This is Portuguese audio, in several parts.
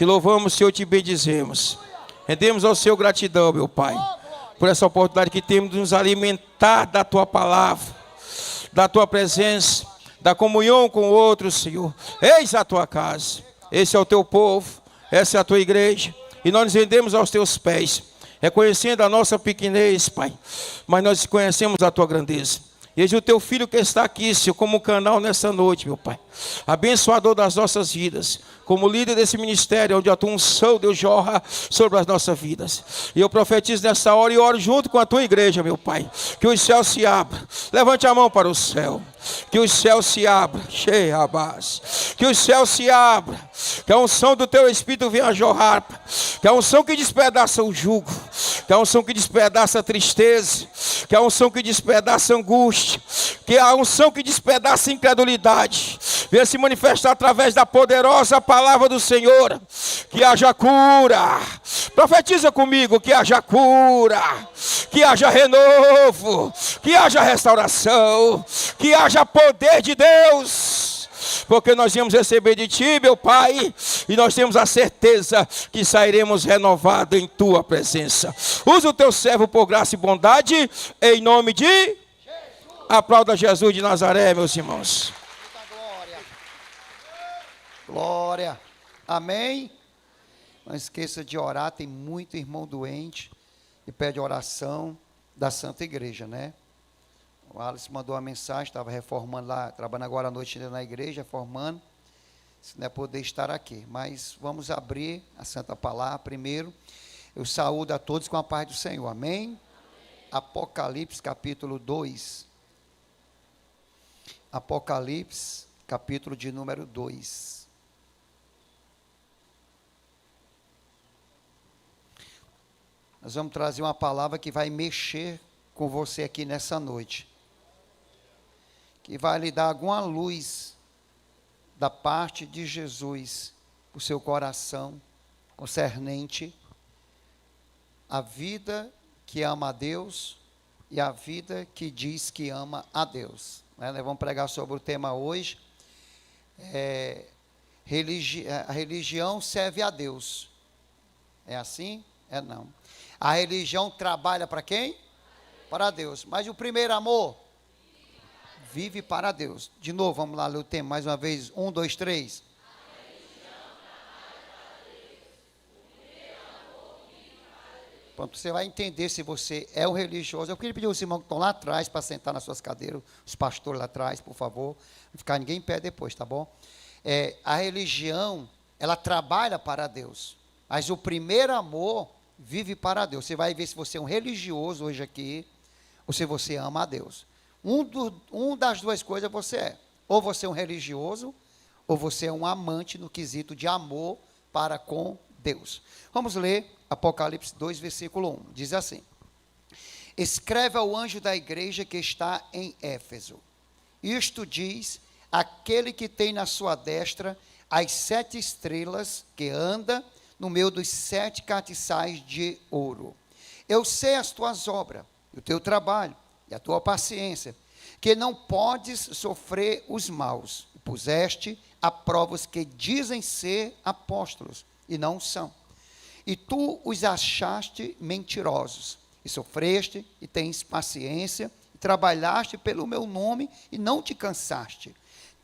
Te louvamos, Senhor, te bendizemos. Rendemos ao Senhor gratidão, meu Pai, por essa oportunidade que temos de nos alimentar da Tua palavra, da Tua presença, da comunhão com outros, Senhor. Eis a Tua casa, esse é o Teu povo, essa é a Tua igreja, e nós nos rendemos aos Teus pés, reconhecendo a nossa pequenez, Pai, mas nós conhecemos a Tua grandeza. Eis o Teu Filho que está aqui, Senhor, como canal nessa noite, meu Pai, abençoador das nossas vidas, como líder desse ministério, onde a Tua unção, Deus, jorra sobre as nossas vidas. E eu profetizo nessa hora e oro junto com a Tua igreja, meu Pai, que os céus se abram. Levante a mão para o céu. Que os céus se abram. Que os céus se abram. Que a unção do Teu Espírito venha jorrar. Que a unção que despedaça o jugo. Que a unção que despedaça a tristeza. Que a unção que despedaça a angústia. Que a unção que despedaça a incredulidade venha se manifestar através da poderosa palavra do Senhor. Que haja cura. Profetiza comigo que haja cura, que haja renovo, que haja restauração, que haja poder de Deus. Porque nós íamos receber de Ti, meu Pai, e nós temos a certeza que sairemos renovados em Tua presença. Usa o Teu servo por graça e bondade, em nome de Jesus. Aplauda Jesus de Nazaré, meus irmãos. Glória. Amém. Não esqueça de orar, tem muito irmão doente e pede oração da Santa Igreja, né? O Alice mandou uma mensagem, estava reformando lá, trabalhando agora à noite ainda na igreja, reformando, se não é poder estar aqui. Mas vamos abrir a Santa Palavra primeiro. Eu saúdo a todos com a paz do Senhor, amém? Apocalipse capítulo 2. Apocalipse capítulo de número 2. Nós vamos trazer uma palavra que vai mexer com você aqui nessa noite. Que vai lhe dar alguma luz da parte de Jesus para o seu coração, concernente a vida que ama a Deus e a vida que diz que ama a Deus. Nós vamos pregar sobre o tema hoje. A religião serve a Deus. É assim? É não. A religião trabalha para quem? Para Deus. Mas o primeiro amor? Vive para Deus. De novo, vamos lá ler o tema mais uma vez. 1, 2, 3. Pronto, você vai entender se você é um religioso. Eu queria pedir aos irmãos que estão lá atrás para sentar nas suas cadeiras. Os pastores lá atrás, por favor. Não ficar ninguém em pé depois, tá bom? A religião, ela trabalha para Deus. Mas o primeiro amor vive para Deus. Você vai ver se você é um religioso hoje aqui, ou se você ama a Deus. Um das duas coisas você é. Ou você é um religioso, ou você é um amante no quesito de amor para com Deus. Vamos ler Apocalipse 2, versículo 1. Diz assim: escreve ao anjo da igreja que está em Éfeso. Isto diz aquele que tem na sua destra as 7 estrelas, que anda no meio dos 7 castiçais de ouro. Eu sei as tuas obras, o teu trabalho e a tua paciência, que não podes sofrer os maus. Puseste a prova os que dizem ser apóstolos e não são. E tu os achaste mentirosos, e sofreste e tens paciência, e trabalhaste pelo meu nome e não te cansaste.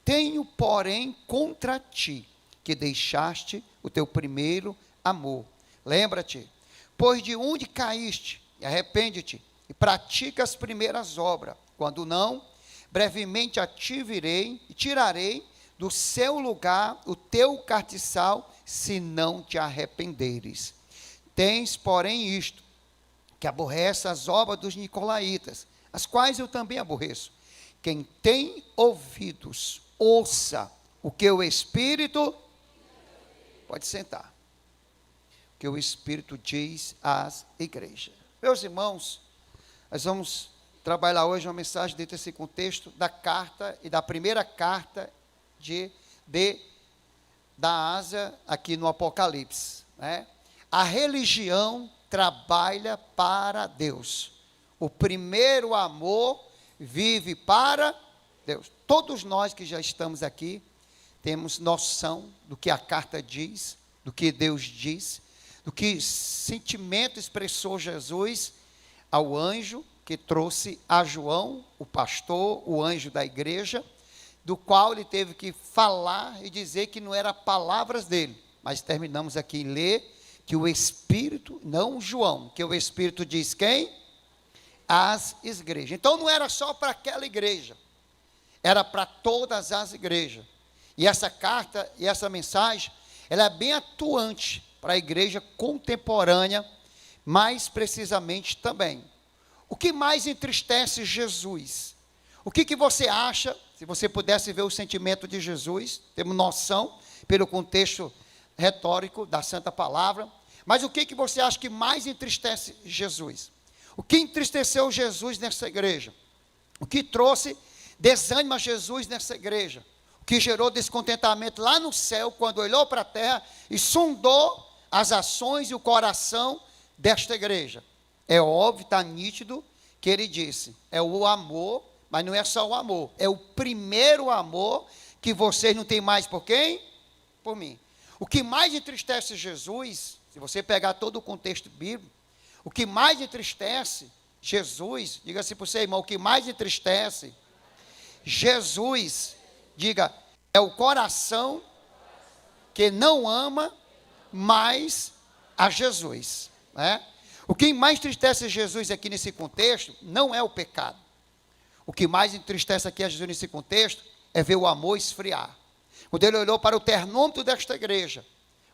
Tenho, porém, contra ti, que deixaste o teu primeiro amor. Lembra-te, pois de onde caíste, e arrepende-te, e pratica as primeiras obras. Quando não, brevemente a ti virei, e tirarei do seu lugar o teu castiçal, se não te arrependeres. Tens, porém, isto, que aborrece as obras dos nicolaítas, as quais eu também aborreço. Quem tem ouvidos, ouça o que o Espírito... Pode sentar. Que o Espírito diz às igrejas. Meus irmãos, nós vamos trabalhar hoje uma mensagem dentro desse contexto da carta e da primeira carta da Ásia aqui no Apocalipse, né? A religião trabalha para Deus. O primeiro amor vive para Deus. Todos nós que já estamos aqui temos noção do que a carta diz, do que Deus diz, do que sentimento expressou Jesus ao anjo que trouxe a João, o pastor, o anjo da igreja, do qual ele teve que falar e dizer que não eram palavras dele. Mas terminamos aqui em ler que o Espírito, não João, que o Espírito diz quem? As igrejas. Então não era só para aquela igreja, era para todas as igrejas. E essa carta e essa mensagem, ela é bem atuante para a igreja contemporânea, mais precisamente também. O que mais entristece Jesus? O que você acha, se você pudesse ver o sentimento de Jesus, temos noção, pelo contexto retórico da Santa Palavra, mas o que você acha que mais entristece Jesus? O que entristeceu Jesus nessa igreja? O que trouxe desânimo a Jesus nessa igreja? O que gerou descontentamento lá no céu, quando olhou para a terra e sondou as ações e o coração desta igreja? É óbvio, está nítido, que ele disse, é o amor, mas não é só o amor, é o primeiro amor que vocês não têm mais por quem? Por mim. O que mais entristece Jesus, se você pegar todo o contexto bíblico, o que mais entristece Jesus, diga assim para o seu irmão, o que mais entristece Jesus, diga, é o coração que não ama mais a Jesus, né? O que mais entristece Jesus aqui nesse contexto não é o pecado. O que mais entristece aqui a Jesus nesse contexto é ver o amor esfriar. Quando ele olhou para o termômetro desta igreja,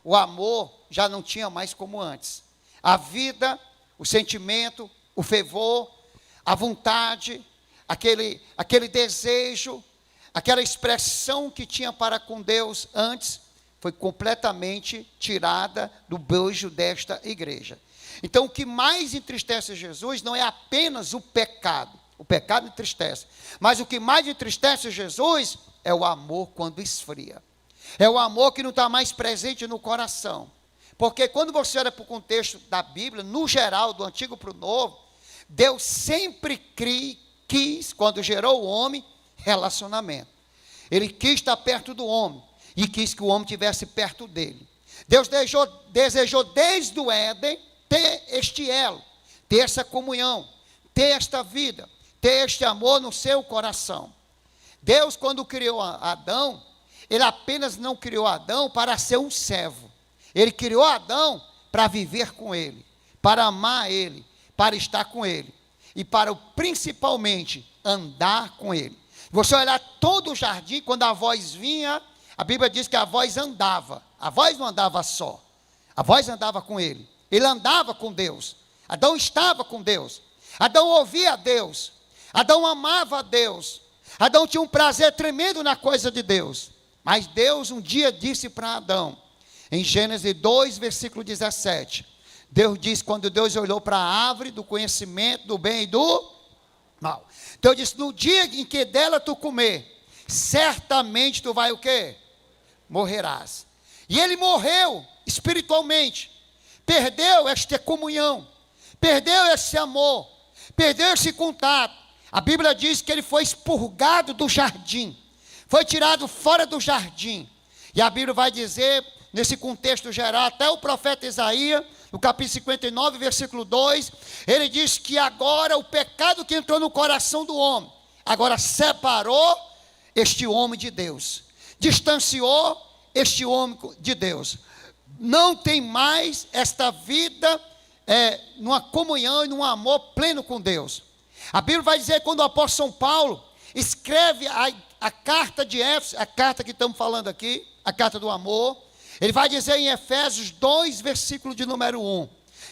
o amor já não tinha mais como antes. A vida, o sentimento, o fervor, a vontade, aquele desejo, aquela expressão que tinha para com Deus antes, foi completamente tirada do bojo desta igreja. Então, o que mais entristece Jesus não é apenas o pecado entristece, mas o que mais entristece Jesus é o amor quando esfria, é o amor que não está mais presente no coração, porque quando você olha para o contexto da Bíblia, no geral, do Antigo para o Novo, Deus sempre quis, quando gerou o homem, relacionamento, ele quis estar perto do homem, e quis que o homem estivesse perto dele. Deus desejou desde o Éden, ter este elo, ter essa comunhão, ter esta vida, ter este amor no seu coração. Deus, quando criou Adão, ele apenas não criou Adão para ser um servo, ele criou Adão para viver com ele, para amar ele, para estar com ele, e para principalmente andar com ele. Você olhar todo o jardim, quando a voz vinha, a Bíblia diz que a voz andava, a voz não andava só, a voz andava com ele. Ele andava com Deus, Adão estava com Deus, Adão ouvia a Deus, Adão amava a Deus, Adão tinha um prazer tremendo na coisa de Deus, mas Deus um dia disse para Adão, em Gênesis 2, versículo 17, Deus diz, quando Deus olhou para a árvore do conhecimento do bem e do mal, Deus disse, no dia em que dela tu comer, certamente tu vai o quê? Morrerás. E ele morreu espiritualmente, perdeu esta comunhão, perdeu esse amor, perdeu esse contato. A Bíblia diz que ele foi expurgado do jardim, foi tirado fora do jardim. E a Bíblia vai dizer, nesse contexto geral, até o profeta Isaías, no capítulo 59, versículo 2, ele diz que agora o pecado que entrou no coração do homem, agora separou este homem de Deus, distanciou este homem de Deus. Não tem mais esta vida numa comunhão e num amor pleno com Deus. A Bíblia vai dizer, quando o apóstolo São Paulo escreve a carta de Éfeso, a carta que estamos falando aqui, a carta do amor, ele vai dizer em Efésios 2, versículo de número 1,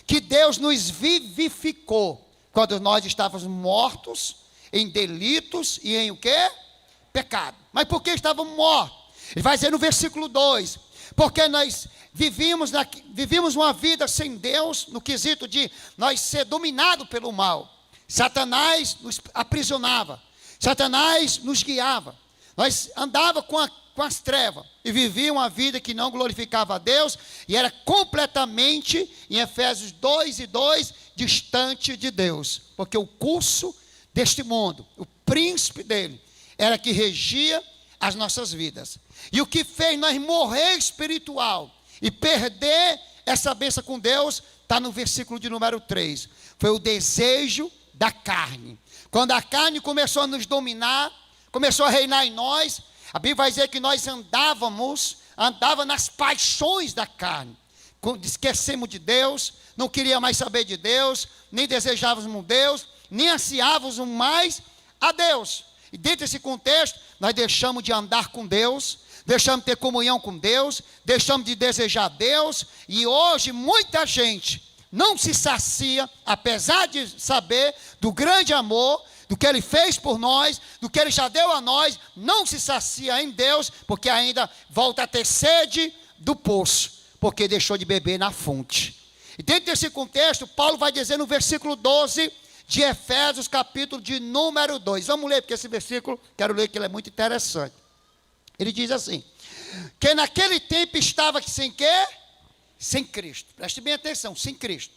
que Deus nos vivificou, quando nós estávamos mortos, em delitos e em o quê? Pecado. Mas por que estávamos mortos? Ele vai dizer no versículo 2, porque nós vivíamos uma vida sem Deus, no quesito de nós ser dominados pelo mal. Satanás nos aprisionava, Satanás nos guiava, nós andávamos com as trevas, e vivíamos uma vida que não glorificava a Deus, e era completamente, em Efésios 2 e 2, distante de Deus, porque o curso deste mundo, o príncipe dele, era que regia as nossas vidas, e o que fez nós morrer espiritual, e perder essa bênção com Deus, está no versículo de número 3. Foi o desejo da carne. Quando a carne começou a nos dominar, começou a reinar em nós, a Bíblia vai dizer que nós andava nas paixões da carne. Esquecemos de Deus, não queria mais saber de Deus, nem desejávamos Deus, nem ansiávamos mais a Deus. E dentro desse contexto, nós deixamos de andar com Deus, deixamos de ter comunhão com Deus, deixamos de desejar Deus, e hoje muita gente não se sacia, apesar de saber do grande amor, do que Ele fez por nós, do que Ele já deu a nós, não se sacia em Deus, porque ainda volta a ter sede do poço, porque deixou de beber na fonte. E dentro desse contexto, Paulo vai dizer no versículo 12 de Efésios, capítulo de número 2. Vamos ler, porque esse versículo, quero ler que ele é muito interessante. Ele diz assim, que naquele tempo estava sem quê? Sem Cristo. Preste bem atenção, sem Cristo.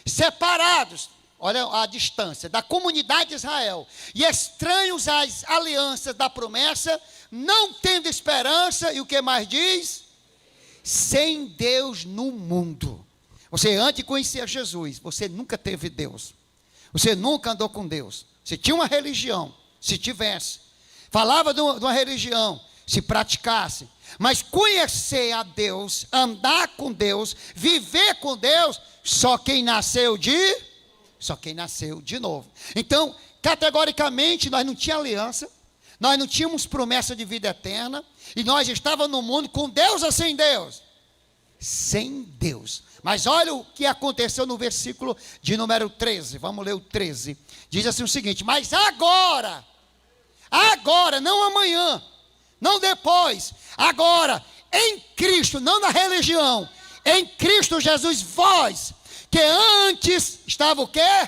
Separados, olha a distância, da comunidade de Israel, e estranhos às alianças da promessa, não tendo esperança, e o que mais diz? Sem Deus no mundo. Você antes de conhecer Jesus, você nunca teve Deus. Você nunca andou com Deus. Você tinha uma religião, se tivesse. Falava de uma religião, se praticasse. Mas conhecer a Deus, andar com Deus, viver com Deus, só quem nasceu de novo. Então, categoricamente, nós não tínhamos aliança, nós não tínhamos promessa de vida eterna, e nós estávamos no mundo com Deus ou sem Deus? Sem Deus. Mas olha o que aconteceu no versículo de número 13. Vamos ler o 13. Diz assim o seguinte: mas agora, não amanhã, não depois, agora, em Cristo, não na religião, em Cristo Jesus, vós, que antes estava o quê?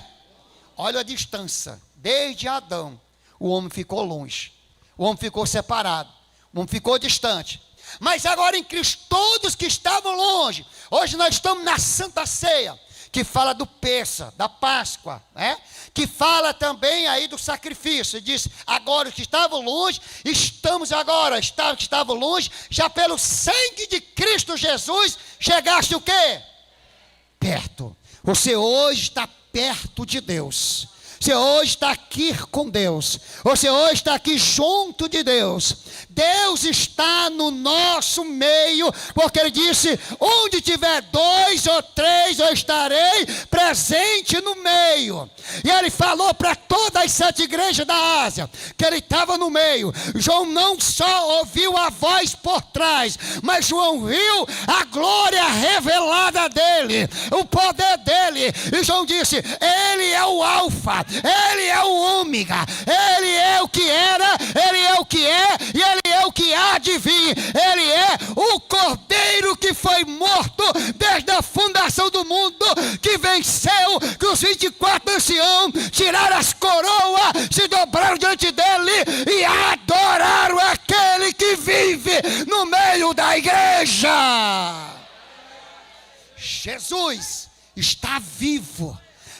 Olha a distância, desde Adão, o homem ficou longe, o homem ficou separado, o homem ficou distante. Mas agora em Cristo, todos que estavam longe, hoje nós estamos na Santa Ceia, que fala do Pêssar, da Páscoa, né? Que fala também aí do sacrifício, diz, agora os que estavam longe, estamos agora, que estavam longe, já pelo sangue de Cristo Jesus, chegaste o quê? Perto. Você hoje está perto de Deus. Você hoje está aqui com Deus. Você hoje está aqui junto de Deus. Deus está no nosso meio, porque Ele disse, onde tiver 2 ou 3, eu estarei presente no meio. E Ele falou para todas as 7 igrejas da Ásia, que Ele estava no meio. João não só ouviu a voz por trás, mas João viu a glória revelada dEle, o poder dEle. E João disse, Ele é o alfa, Ele é o ômega, Ele é o que era, Ele é o que é, e Ele é o que há de vir. Ele é o Cordeiro que foi morto desde a fundação do mundo, que venceu, que os 24 anciãos tiraram as coroas, se dobraram diante dele e adoraram aquele que vive no meio da igreja. Jesus está vivo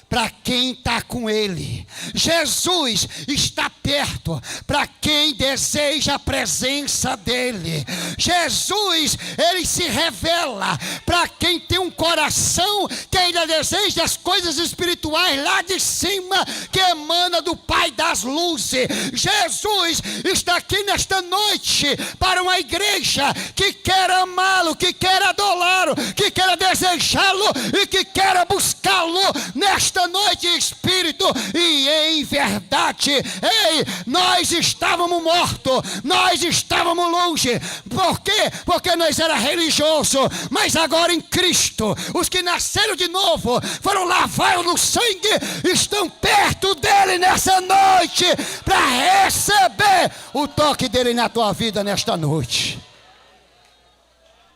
para quem está com Ele. Jesus está perto para quem deseja a presença dEle. Jesus, Ele se revela para quem tem um coração que ainda deseja as coisas espirituais lá de cima, que emana do Pai das luzes. Jesus está aqui nesta noite para uma igreja que quer amá-lo, que quer adorá-lo, que quer desejá-lo e que quer buscá-lo nesta noite em espírito e em verdade. Ei, nós estávamos mortos, nós estávamos longe. Por quê? Porque nós era religioso, mas agora em Cristo, os que nasceram de novo, foram lavados no sangue, estão perto dele nessa noite, para receber o toque dele na tua vida nesta noite.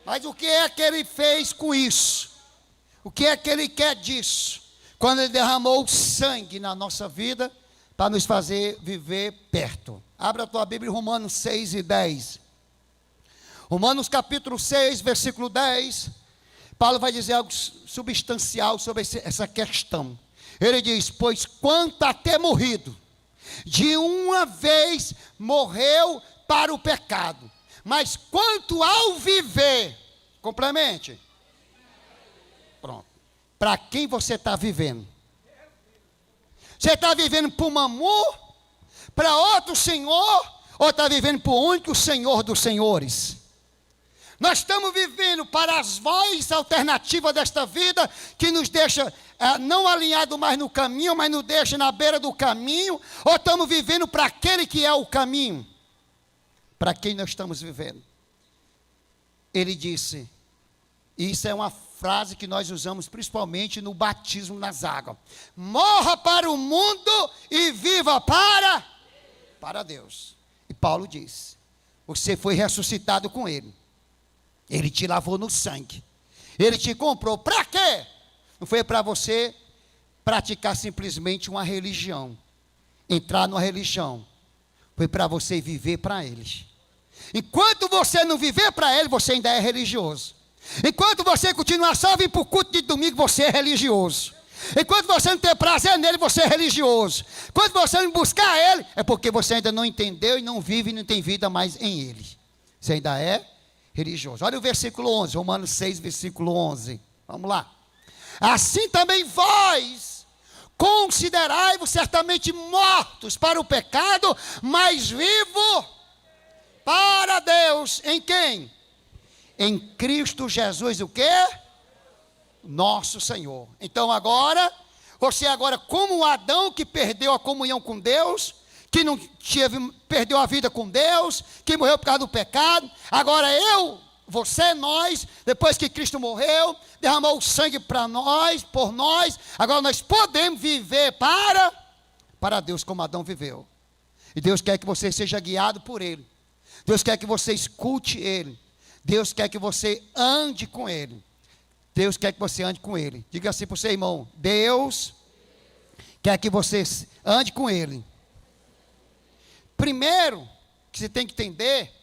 Mas o que é que ele fez com isso? O que é que ele quer disso? Quando Ele derramou o sangue na nossa vida, para nos fazer viver perto. Abra a tua Bíblia em Romanos 6 e 10. Romanos capítulo 6, versículo 10. Paulo vai dizer algo substancial sobre essa questão. Ele diz, pois quanto a ter morrido, de uma vez morreu para o pecado. Mas quanto ao viver, Complemente. Pronto. Para quem você está vivendo? Você está vivendo para o Mamu? Para outro senhor? Ou está vivendo para o único Senhor dos senhores? Nós estamos vivendo para as vozes alternativas desta vida, que nos deixa não alinhado mais no caminho, mas nos deixa na beira do caminho, ou estamos vivendo para aquele que é o caminho? Para quem nós estamos vivendo? Ele disse, e isso é uma frase que nós usamos principalmente no batismo nas águas: morra para o mundo e viva para Deus. E Paulo diz, você foi ressuscitado com ele. Ele te lavou no sangue. Ele te comprou. Para quê? Não foi para você praticar simplesmente uma religião, entrar numa religião. Foi para você viver para Ele. Enquanto você não viver para Ele, você ainda é religioso. Enquanto você continuar só vir para o culto de domingo, você é religioso. Enquanto você não ter prazer nele, você é religioso. Enquanto você não buscar Ele, é porque você ainda não entendeu e não vive e não tem vida mais em Ele. Você ainda é religioso. Olha o versículo 11, Romanos 6, versículo 11. Vamos lá. Assim também vós, considerai-vos certamente mortos para o pecado, mas vivo para Deus. Em quem? Em Cristo Jesus, o quê? Nosso Senhor. Então agora, você agora como Adão que perdeu a comunhão com Deus, que não perdeu a vida com Deus, que morreu por causa do pecado, agora você, nós, depois que Cristo morreu, derramou o sangue para nós, por nós, agora nós podemos viver para Deus como Adão viveu. E Deus quer que você seja guiado por Ele. Deus quer que você escute Ele. Deus quer que você ande com Ele. Deus quer que você ande com Ele. Diga assim para o seu irmão: Deus quer que você ande com Ele. Primeiro, que você tem que entender,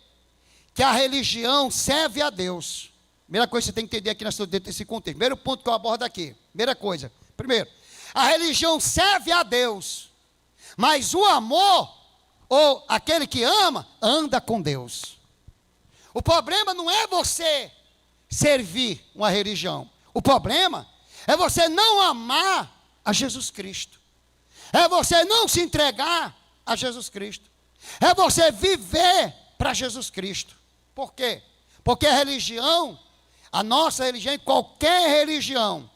que a religião serve a Deus. Primeira coisa que você tem que entender aqui dentro desse contexto. Primeiro ponto que eu abordo aqui. Primeira coisa. Primeiro, a religião serve a Deus. Mas o amor, ou aquele que ama, anda com Deus. O problema não é você servir uma religião. O problema é você não amar a Jesus Cristo. É você não se entregar a Jesus Cristo. É você viver para Jesus Cristo. Por quê? Porque a religião, a nossa religião, qualquer religião,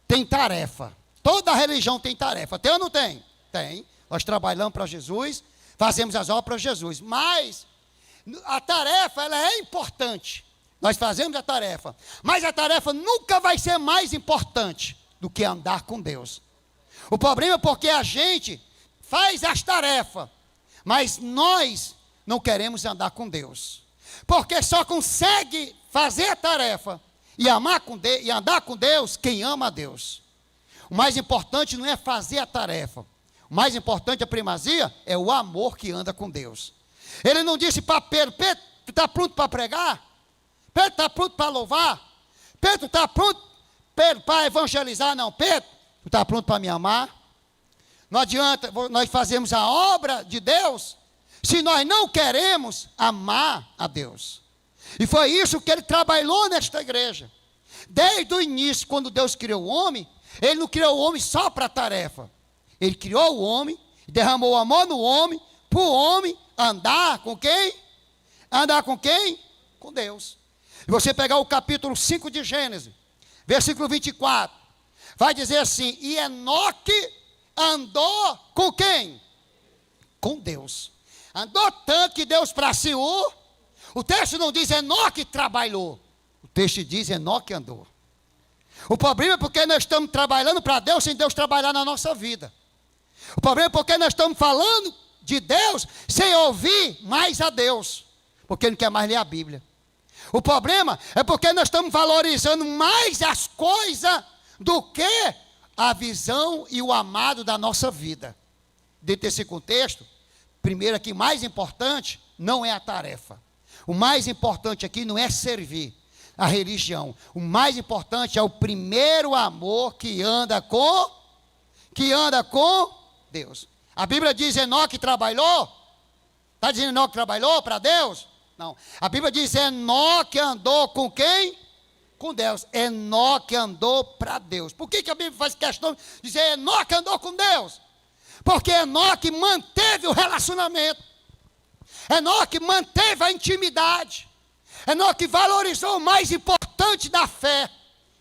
tem tarefa. Toda religião tem tarefa. Tem ou não tem? Tem. Nós trabalhamos para Jesus, fazemos as obras para Jesus. Mas a tarefa, ela é importante. Nós fazemos a tarefa. Mas a tarefa nunca vai ser mais importante do que andar com Deus. O problema é porque a gente faz as tarefas, mas nós não queremos andar com Deus. Porque só consegue fazer a tarefa e andar com Deus quem ama a Deus. O mais importante não é fazer a tarefa. O mais importante, a primazia, é o amor que anda com Deus. Ele não disse para Pedro: Pedro, tu está pronto para pregar? Pedro, está pronto para louvar? Pedro, está pronto para evangelizar? Não, Pedro, tu está pronto para me amar? Não adianta nós fazermos a obra de Deus se nós não queremos amar a Deus. E foi isso que ele trabalhou nesta igreja. Desde o início, quando Deus criou o homem, Ele não criou o homem só para a tarefa. Ele criou o homem, derramou amor no homem, para o homem andar com quem? Andar com quem? Com Deus. E você pegar o capítulo 5 de Gênesis, versículo 24, vai dizer assim: e Enoque andou com quem? Com Deus. Andou tanto que Deus para si o texto não diz Enoque trabalhou. O texto diz Enoque andou. O problema é porque nós estamos trabalhando para Deus sem Deus trabalhar na nossa vida. O problema é porque nós estamos falando de Deus sem ouvir mais a Deus, porque não quer mais ler a Bíblia. O problema é porque nós estamos valorizando mais as coisas do que a visão e o amado da nossa vida. Dentro desse contexto, primeiro aqui, mais importante não é a tarefa. O mais importante aqui não é servir a religião. O mais importante é o primeiro amor que anda com Deus. A Bíblia diz Enoque trabalhou? Está dizendo Enoque trabalhou para Deus? Não. A Bíblia diz Enoque andou com quem? com Deus. Enoque andou para Deus. Por que a Bíblia faz questão de dizer Enoque andou com Deus? Porque Enoque manteve o relacionamento. Enoque manteve a intimidade. Enoque valorizou o mais importante da fé,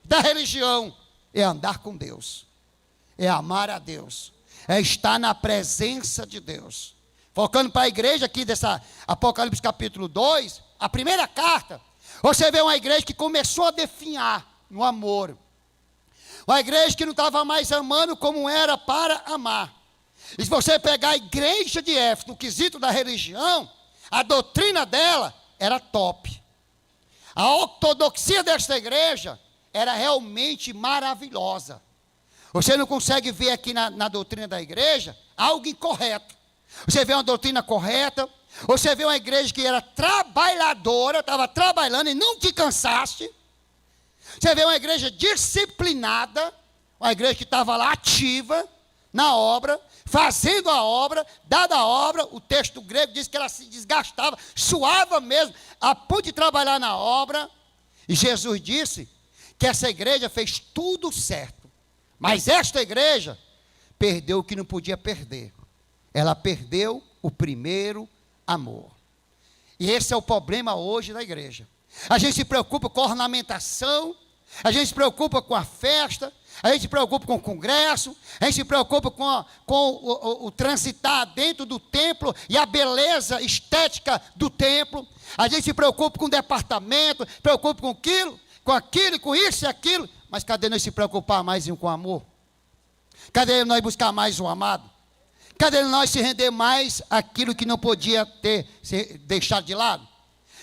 da religião. É andar com Deus. É amar a Deus. É estar na presença de Deus. Focando para a igreja aqui dessa Apocalipse capítulo 2, a primeira carta, você vê uma igreja que começou a definhar no amor. Uma igreja que não estava mais amando como era para amar. E se você pegar a igreja de Éfeso, no quesito da religião, a doutrina dela era top. A ortodoxia desta igreja era realmente maravilhosa. Você não consegue ver aqui na doutrina da igreja algo incorreto. Você vê uma doutrina correta, você vê uma igreja que era trabalhadora, estava trabalhando e não te cansaste. Você vê uma igreja disciplinada, uma igreja que estava lá ativa na obra, fazendo a obra, dada a obra. O texto grego diz que ela se desgastava, suava mesmo, a ponto de trabalhar na obra. E Jesus disse que essa igreja fez tudo certo. Mas esta igreja perdeu o que não podia perder. Ela perdeu o primeiro amor. E esse é o problema hoje da igreja. A gente se preocupa com a ornamentação, a gente se preocupa com a festa, a gente se preocupa com o congresso, a gente se preocupa com o transitar dentro do templo e a beleza estética do templo. A gente se preocupa com o departamento, preocupa com aquilo, com isso e aquilo. Mas cadê nós se preocupar mais com o amor? Cadê nós buscar mais o amado? Cadê nós se render mais aquilo que não podia ser deixado de lado?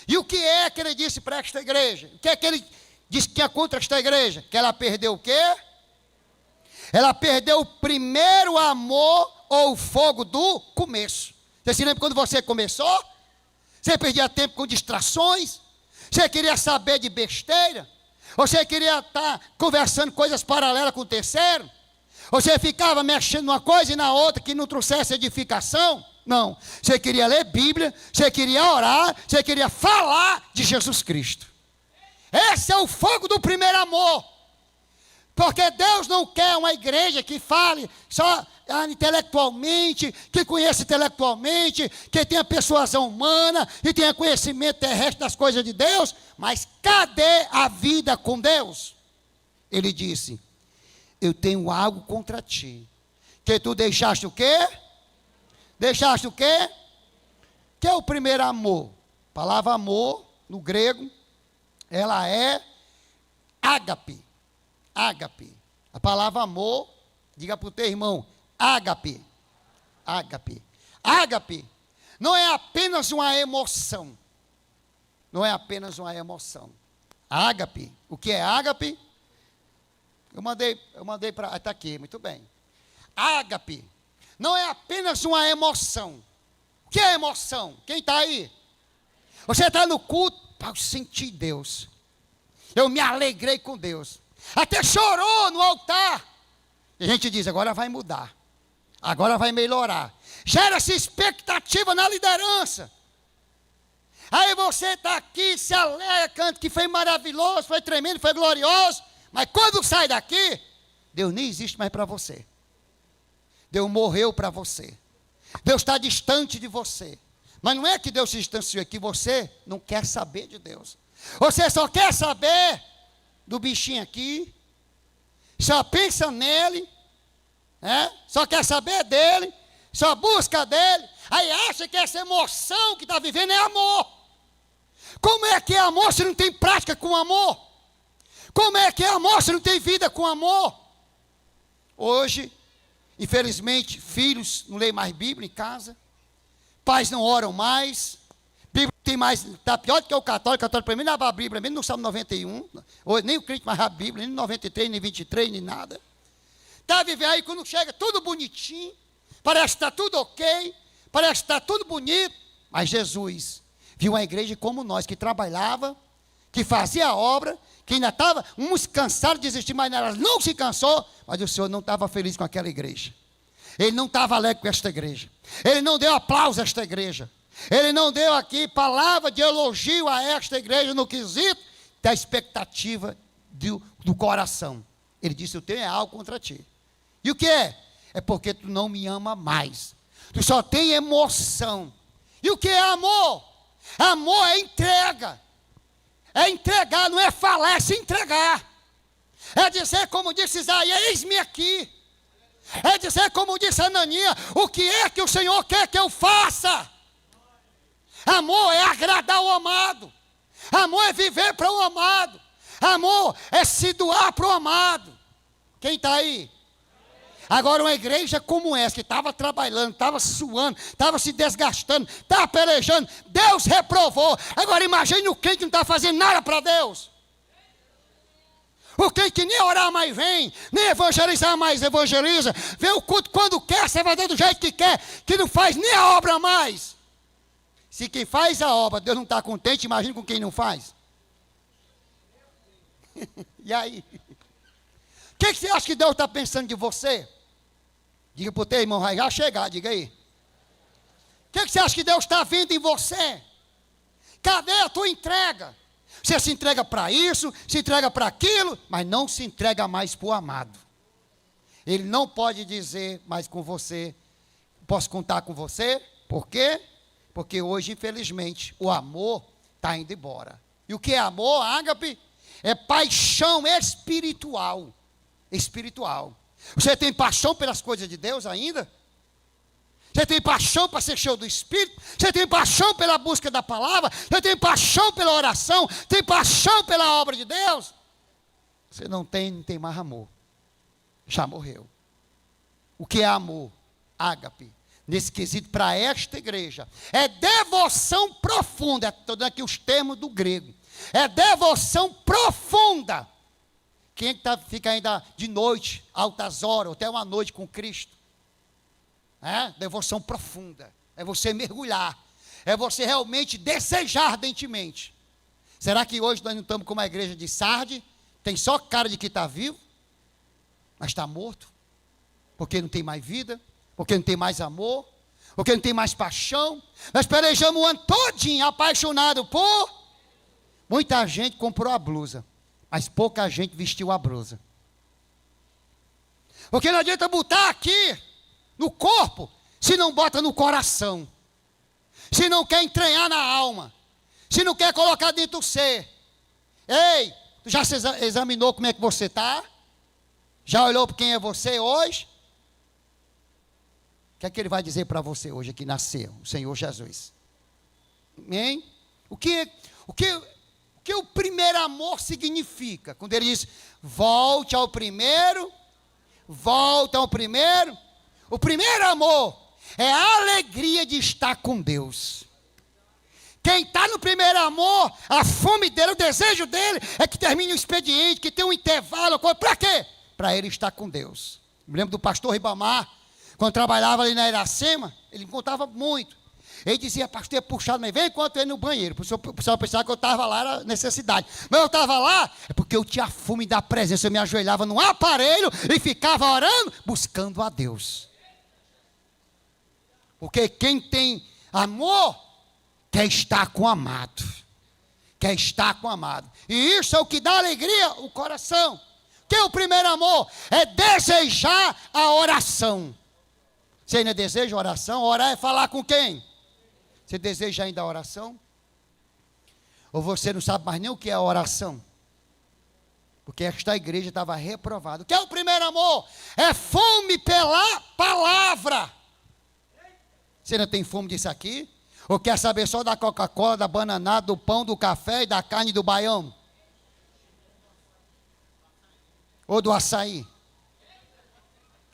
E o que é que ele disse para esta igreja? O que é que ele disse que é contra esta igreja? Que ela perdeu o quê? Ela perdeu o primeiro amor ou o fogo do começo. Você se lembra quando você começou? Você perdia tempo com distrações? Você queria saber de besteira? Você queria estar conversando coisas paralelas com o terceiro? Você ficava mexendo numa coisa e na outra que não trouxesse edificação? Não. Você queria ler Bíblia, você queria orar, você queria falar de Jesus Cristo. Esse é o fogo do primeiro amor. Porque Deus não quer uma igreja que fale só intelectualmente, que conheça intelectualmente, que tenha persuasão humana e tenha conhecimento terrestre das coisas de Deus. Mas cadê a vida com Deus? Ele disse: eu tenho algo contra ti, que tu deixaste o quê? Deixaste o quê? Que é o primeiro amor. A palavra amor, no grego, ela é ágape. Ágape. A palavra amor, diga para o teu irmão, ágape. Ágape. Ágape não é apenas uma emoção. Não é apenas uma emoção. Ágape. O que é ágape? Eu mandei para... Está aqui, muito bem. Ágape não é apenas uma emoção. O que é emoção? Quem está aí? Você está no culto, eu senti Deus. Eu me alegrei com Deus. Até chorou no altar. E a gente diz, agora vai mudar. Agora vai melhorar. Gera-se expectativa na liderança. Aí você está aqui, se alegra, canta que foi maravilhoso, foi tremendo, foi glorioso. Mas quando sai daqui, Deus nem existe mais para você. Deus morreu para você. Deus está distante de você. Mas não é que Deus se distanciou, é que você não quer saber de Deus. Você só quer saber do bichinho aqui, só pensa nele, só quer saber dele, só busca dele, aí acha que essa emoção que está vivendo é amor. Como é que é amor se não tem prática com amor? Como é que é amor se não tem vida com amor? Hoje, infelizmente, filhos não leem mais Bíblia em casa, pais não oram mais, Bíblia tem mais, está pior do que o católico para mim não abre a Bíblia, mesmo no Salmo 91, hoje, nem o crente mais abre a Bíblia, nem no 93, nem 23, nem nada. Está vivendo aí, quando chega tudo bonitinho, parece que está tudo ok, parece que está tudo bonito, mas Jesus viu uma igreja como nós, que trabalhava, que fazia a obra, que ainda estava, uns cansaram de desistir, mas ela não se cansou, mas o Senhor não estava feliz com aquela igreja. Ele não estava alegre com esta igreja. Ele não deu aplauso a esta igreja. Ele não deu aqui palavra de elogio a esta igreja no quesito da expectativa do coração. Ele disse, eu tenho algo contra ti. E o que é? É porque tu não me ama mais. Tu só tem emoção. E o que é amor? Amor é entrega. É entregar, não é falar, é se entregar. É dizer como disse Isaías, eis-me aqui. É dizer como disse Ananias, o que é que o Senhor quer que eu faça? Amor é agradar o amado. Amor é viver para o amado. Amor é se doar para o amado. Quem está aí? Agora uma igreja como essa, que estava trabalhando, estava suando, estava se desgastando, estava pelejando, Deus reprovou. Agora imagine o crente que não está fazendo nada para Deus. O crente que nem orar mais vem, nem evangelizar mais evangeliza, vê o culto quando quer, você vai do jeito que quer, que não faz nem a obra mais. Se quem faz a obra, Deus não está contente, imagine com quem não faz. E aí? O que você acha que Deus está pensando de você? Diga para o teu irmão, vai já chegar, diga aí. O que você acha que Deus está vendo em você? Cadê a tua entrega? Você se entrega para isso, se entrega para aquilo, mas não se entrega mais para o amado. Ele não pode dizer mais com você, posso contar com você? Por quê? Porque hoje, infelizmente, o amor está indo embora. E o que é amor, ágape? É paixão espiritual. Espiritual. Você tem paixão pelas coisas de Deus ainda? Você tem paixão para ser cheio do Espírito? Você tem paixão pela busca da palavra? Você tem paixão pela oração? Tem paixão pela obra de Deus? Você não tem mais amor. Já morreu. O que é amor? Ágape. Nesse quesito para esta igreja. É devoção profunda. Estou dando aqui os termos do grego. É devoção profunda. Quem fica ainda de noite, altas horas, até uma noite com Cristo? É devoção profunda. É você mergulhar. É você realmente desejar ardentemente. Será que hoje nós não estamos como a igreja de Sardes? Tem só cara de que está vivo, mas está morto. Porque não tem mais vida, porque não tem mais amor, porque não tem mais paixão. Nós pelejamos o ano todinho apaixonado por... Muita gente comprou a blusa, mas pouca gente vestiu a blusa. Porque não adianta botar aqui no corpo, se não bota no coração, se não quer entranhar na alma, se não quer colocar dentro do ser. Ei, tu já se examinou como é que você está? Já olhou para quem é você hoje? O que é que ele vai dizer para você hoje que nasceu, o Senhor Jesus? Amém? O que o primeiro amor significa? Quando ele diz, volte ao primeiro, volta ao primeiro. O primeiro amor é a alegria de estar com Deus. Quem está no primeiro amor, a fome dele, o desejo dele é que termine o expediente, que tenha um intervalo. Para quê? Para ele estar com Deus. Me lembro do pastor Ribamar, quando trabalhava ali na Iracema, ele me contava muito. Ele dizia, pastor, é puxado, mas vem enquanto eu ia no banheiro. O pessoal pensava que eu estava lá, era necessidade. Mas eu estava lá, é porque eu tinha fome da presença. Eu me ajoelhava num aparelho e ficava orando, buscando a Deus. Porque quem tem amor, quer estar com o amado. Quer estar com o amado. E isso é o que dá alegria ao coração. O que é o primeiro amor? É desejar a oração. Você ainda deseja oração? Orar é falar com quem? Você deseja ainda a oração? Ou você não sabe mais nem o que é a oração? Porque esta igreja estava reprovada. O que é o primeiro amor? É fome pela palavra. Você não tem fome disso aqui? Ou quer saber só da Coca-Cola, da bananada, do pão, do café e da carne do baião? Ou do açaí?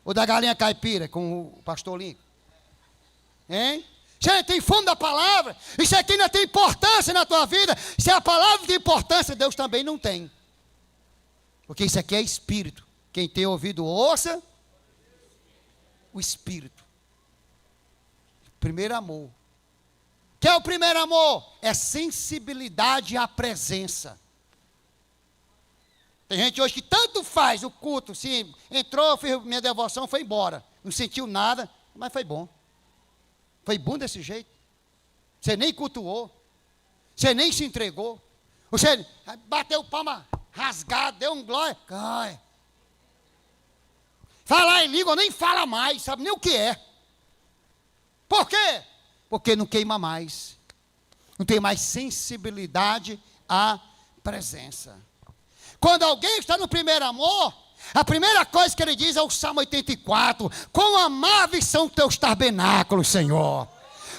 Ou da galinha caipira com o pastor Lincoln? Hein? Você tem fome da palavra? Isso aqui ainda tem importância na tua vida? Se a palavra tem importância, Deus também não tem. Porque isso aqui é espírito. Quem tem ouvido, ouça o espírito. Primeiro amor. O que é o primeiro amor? É sensibilidade à presença. Tem gente hoje que tanto faz o culto, se entrou, fez minha devoção, foi embora. Não sentiu nada, mas foi bom. Foi bom desse jeito. Você nem cultuou. Você nem se entregou. Você bateu palma rasgado, deu um glória, cai. Falar em língua nem fala mais, sabe nem o que é. Por quê? Porque não queima mais. Não tem mais sensibilidade à presença. Quando alguém está no primeiro amor, a primeira coisa que ele diz é o Salmo 84. Quão amáveis são teus tabernáculos, Senhor.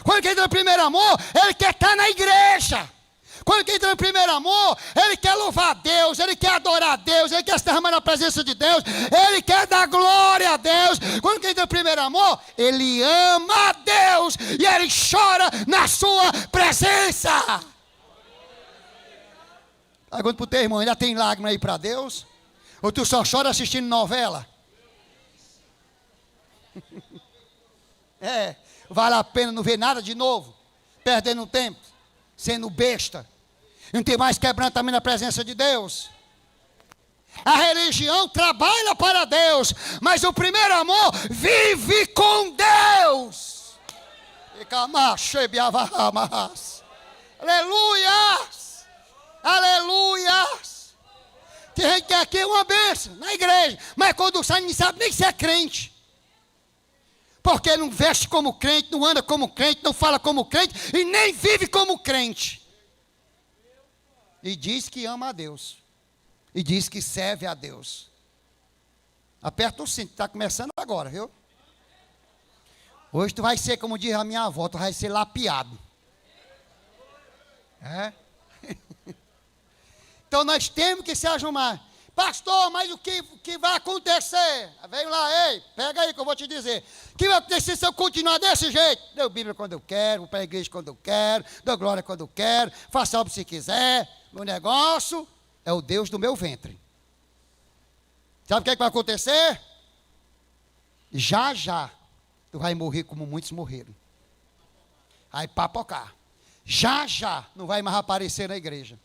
Quando ele entra no primeiro amor, ele quer estar na igreja. Quando ele entra no primeiro amor, ele quer louvar a Deus, ele quer adorar a Deus, ele quer se derramar na presença de Deus, ele quer dar glória a Deus. Quando ele entra no primeiro amor, ele ama a Deus e ele chora na sua presença. Pergunta para o teu irmão, ainda tem lágrima aí para Deus? Ou tu só chora assistindo novela? Vale a pena não ver nada de novo, perdendo tempo, sendo besta. Não tem mais quebrantamento na presença de Deus. A religião trabalha para Deus, mas o primeiro amor vive com Deus. Aleluias! Aleluias! Tem gente que aqui é uma bênção na igreja, mas quando sai não sabe nem se é crente. Porque não veste como crente, não anda como crente, não fala como crente e nem vive como crente. E diz que ama a Deus. E diz que serve a Deus. Aperta o cinto, está começando agora, viu? Hoje tu vai ser, como diz a minha avó, tu vai ser lapiado. Então nós temos que se arrumar. Pastor, mas o que vai acontecer? Vem lá, ei, pega aí que eu vou te dizer. O que vai acontecer se eu continuar desse jeito? Dou Bíblia quando eu quero, vou para a igreja quando eu quero, dou glória quando eu quero, faça obra se quiser. Meu negócio é o Deus do meu ventre. Sabe o que vai acontecer? Já, tu vai morrer como muitos morreram. Vai papocar. Já, não vai mais aparecer na igreja.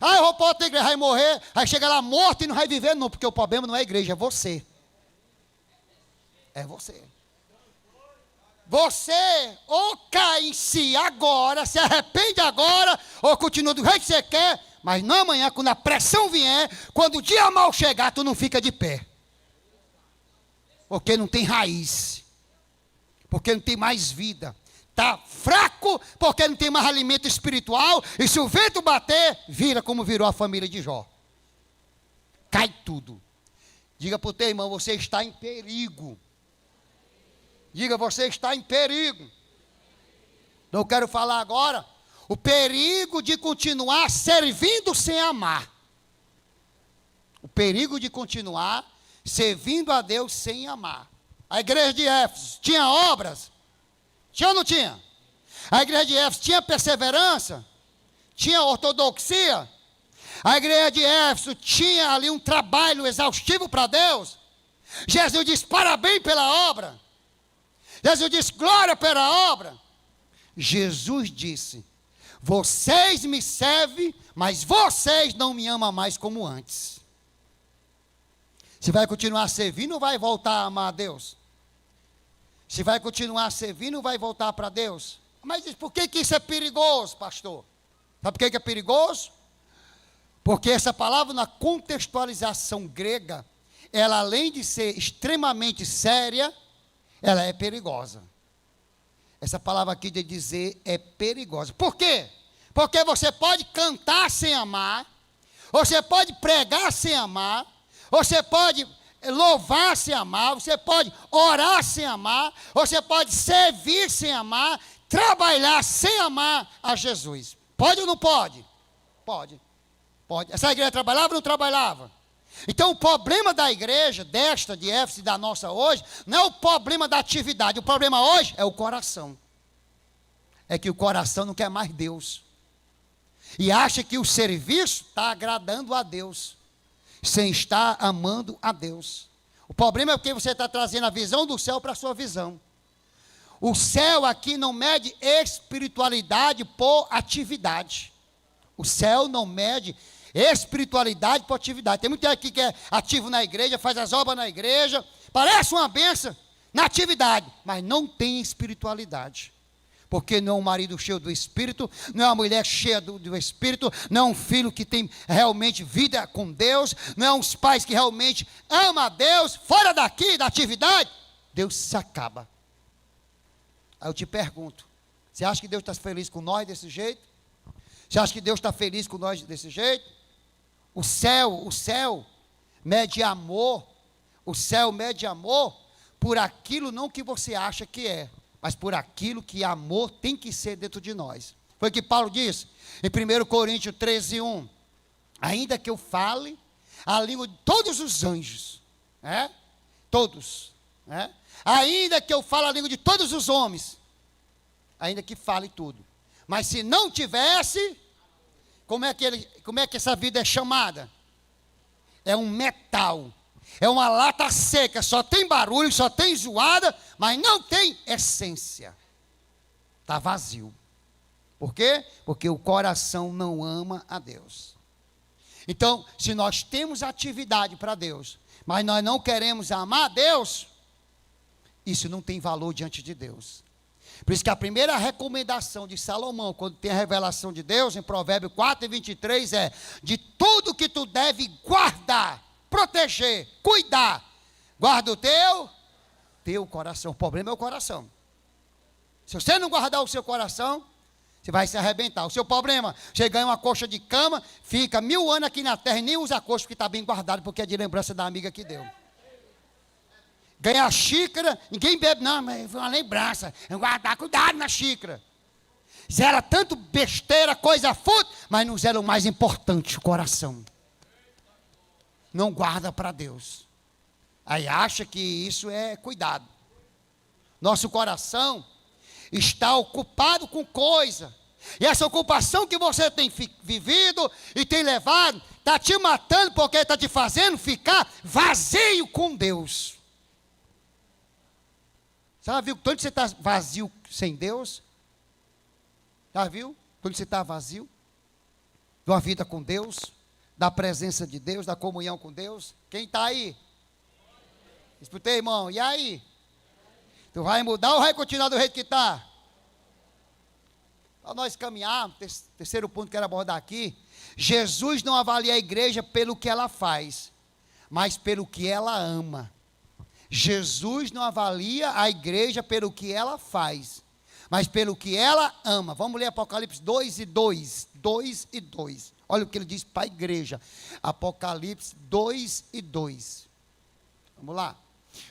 Eu vou para outra igreja, vai morrer, aí chega lá morto e não vai viver não, porque o problema não é a igreja, é você. É você. Você ou cai em si agora, se arrepende agora, ou continua do jeito que você quer, mas não amanhã, quando a pressão vier, quando o dia mal chegar, tu não fica de pé. Porque não tem raiz. Porque não tem mais vida. Está fraco porque não tem mais alimento espiritual. E se o vento bater, vira como virou a família de Jó. Cai tudo. Diga para o teu irmão, você está em perigo. Diga, você está em perigo. Não quero falar agora o perigo de continuar servindo sem amar. O perigo de continuar servindo a Deus sem amar. A igreja de Éfeso tinha obras? Tinha ou não tinha? A igreja de Éfeso tinha perseverança? Tinha ortodoxia? A igreja de Éfeso tinha ali um trabalho exaustivo para Deus? Jesus disse, parabéns pela obra. Jesus disse, glória pela obra. Jesus disse, vocês me servem, mas vocês não me amam mais como antes. Você vai continuar servindo ou vai voltar a amar a Deus? Se vai continuar servindo, vai voltar para Deus. Mas por que isso é perigoso, pastor? Sabe por que é perigoso? Porque essa palavra, na contextualização grega, ela além de ser extremamente séria, ela é perigosa. Essa palavra aqui de dizer é perigosa. Por quê? Porque você pode cantar sem amar, você pode pregar sem amar, você pode louvar sem amar, você pode orar sem amar, você pode servir sem amar, trabalhar sem amar a Jesus. Pode ou não pode? Pode. Pode. Essa igreja trabalhava ou não trabalhava? Então o problema da igreja, desta, de Éfeso e da nossa hoje, não é o problema da atividade, o problema hoje é o coração. É que o coração não quer mais Deus. E acha que o serviço está agradando a Deus, sem estar amando a Deus. O problema é porque você está trazendo a visão do céu para a sua visão. O céu aqui não mede espiritualidade por atividade. O céu não mede espiritualidade por atividade. Tem muita gente aqui que é ativo na igreja, faz as obras na igreja, parece uma bênção na atividade, mas não tem espiritualidade. Porque não é um marido cheio do Espírito, não é uma mulher cheia do Espírito, não é um filho que tem realmente vida com Deus, não é uns pais que realmente amam a Deus, fora daqui, da atividade, Deus se acaba. Aí eu te pergunto, você acha que Deus está feliz com nós desse jeito? Você acha que Deus está feliz com nós desse jeito? O céu mede amor, o céu mede amor por aquilo não que você acha que é, mas por aquilo que amor tem que ser dentro de nós. Foi o que Paulo disse em 1 Coríntios 13:1. Ainda que eu fale a língua de todos os anjos, todos, ainda que eu fale a língua de todos os homens, ainda que fale tudo, mas se não tivesse, como é que essa vida é chamada? É um metal, é uma lata seca, só tem barulho, só tem zoada, mas não tem essência. Está vazio. Por quê? Porque o coração não ama a Deus. Então, se nós temos atividade para Deus, mas nós não queremos amar a Deus, isso não tem valor diante de Deus. Por isso que a primeira recomendação de Salomão, quando tem a revelação de Deus, em Provérbios 4:23, é: de tudo que tu deve guardar, proteger, cuidar, guarda o teu coração. O problema é o coração. Se você não guardar o seu coração, você vai se arrebentar. O seu problema, você ganha uma coxa de cama, fica 1000 anos aqui na terra e nem usa a coxa porque está bem guardado, porque é de lembrança da amiga que deu. Ganha a xícara, ninguém bebe, não, mas foi uma lembrança. Guardar, cuidado na xícara. Zera tanto besteira, coisa fútil, mas não zera o mais importante, o coração. Não guarda para Deus. Aí acha que isso é cuidado. Nosso coração está ocupado com coisa. E essa ocupação que você tem vivido e tem levado, está te matando porque está te fazendo ficar vazio com Deus. Já viu quando você está vazio sem Deus? Já viu quando você está vazio? De uma vida com Deus, da presença de Deus, da comunhão com Deus? Quem está aí? Escutei, irmão, e aí? Tu vai mudar ou vai continuar do jeito que está? Para nós caminharmos, terceiro ponto que eu quero abordar aqui: Jesus não avalia a igreja pelo que ela faz, mas pelo que ela ama. Jesus não avalia a igreja pelo que ela faz, mas pelo que ela ama. Vamos ler Apocalipse 2:2. 2:2. Olha o que ele diz para a igreja. Apocalipse 2:2. Vamos lá.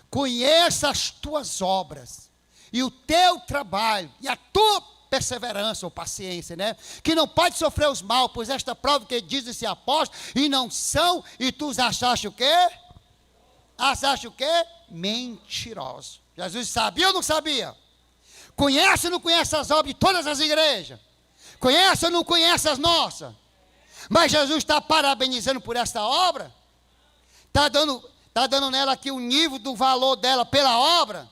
Conheça as tuas obras, e o teu trabalho, e a tua perseverança ou paciência, né? Que não pode sofrer os mal, pois esta prova que diz esse apóstolo, e não são, e tu os achaste o quê? Achaste o quê? Mentiroso. Jesus sabia ou não sabia? Conhece ou não conhece as obras de todas as igrejas? Conhece ou não conhece as nossas? Mas Jesus está parabenizando por essa obra? Está dando nela aqui o nível do valor dela pela obra?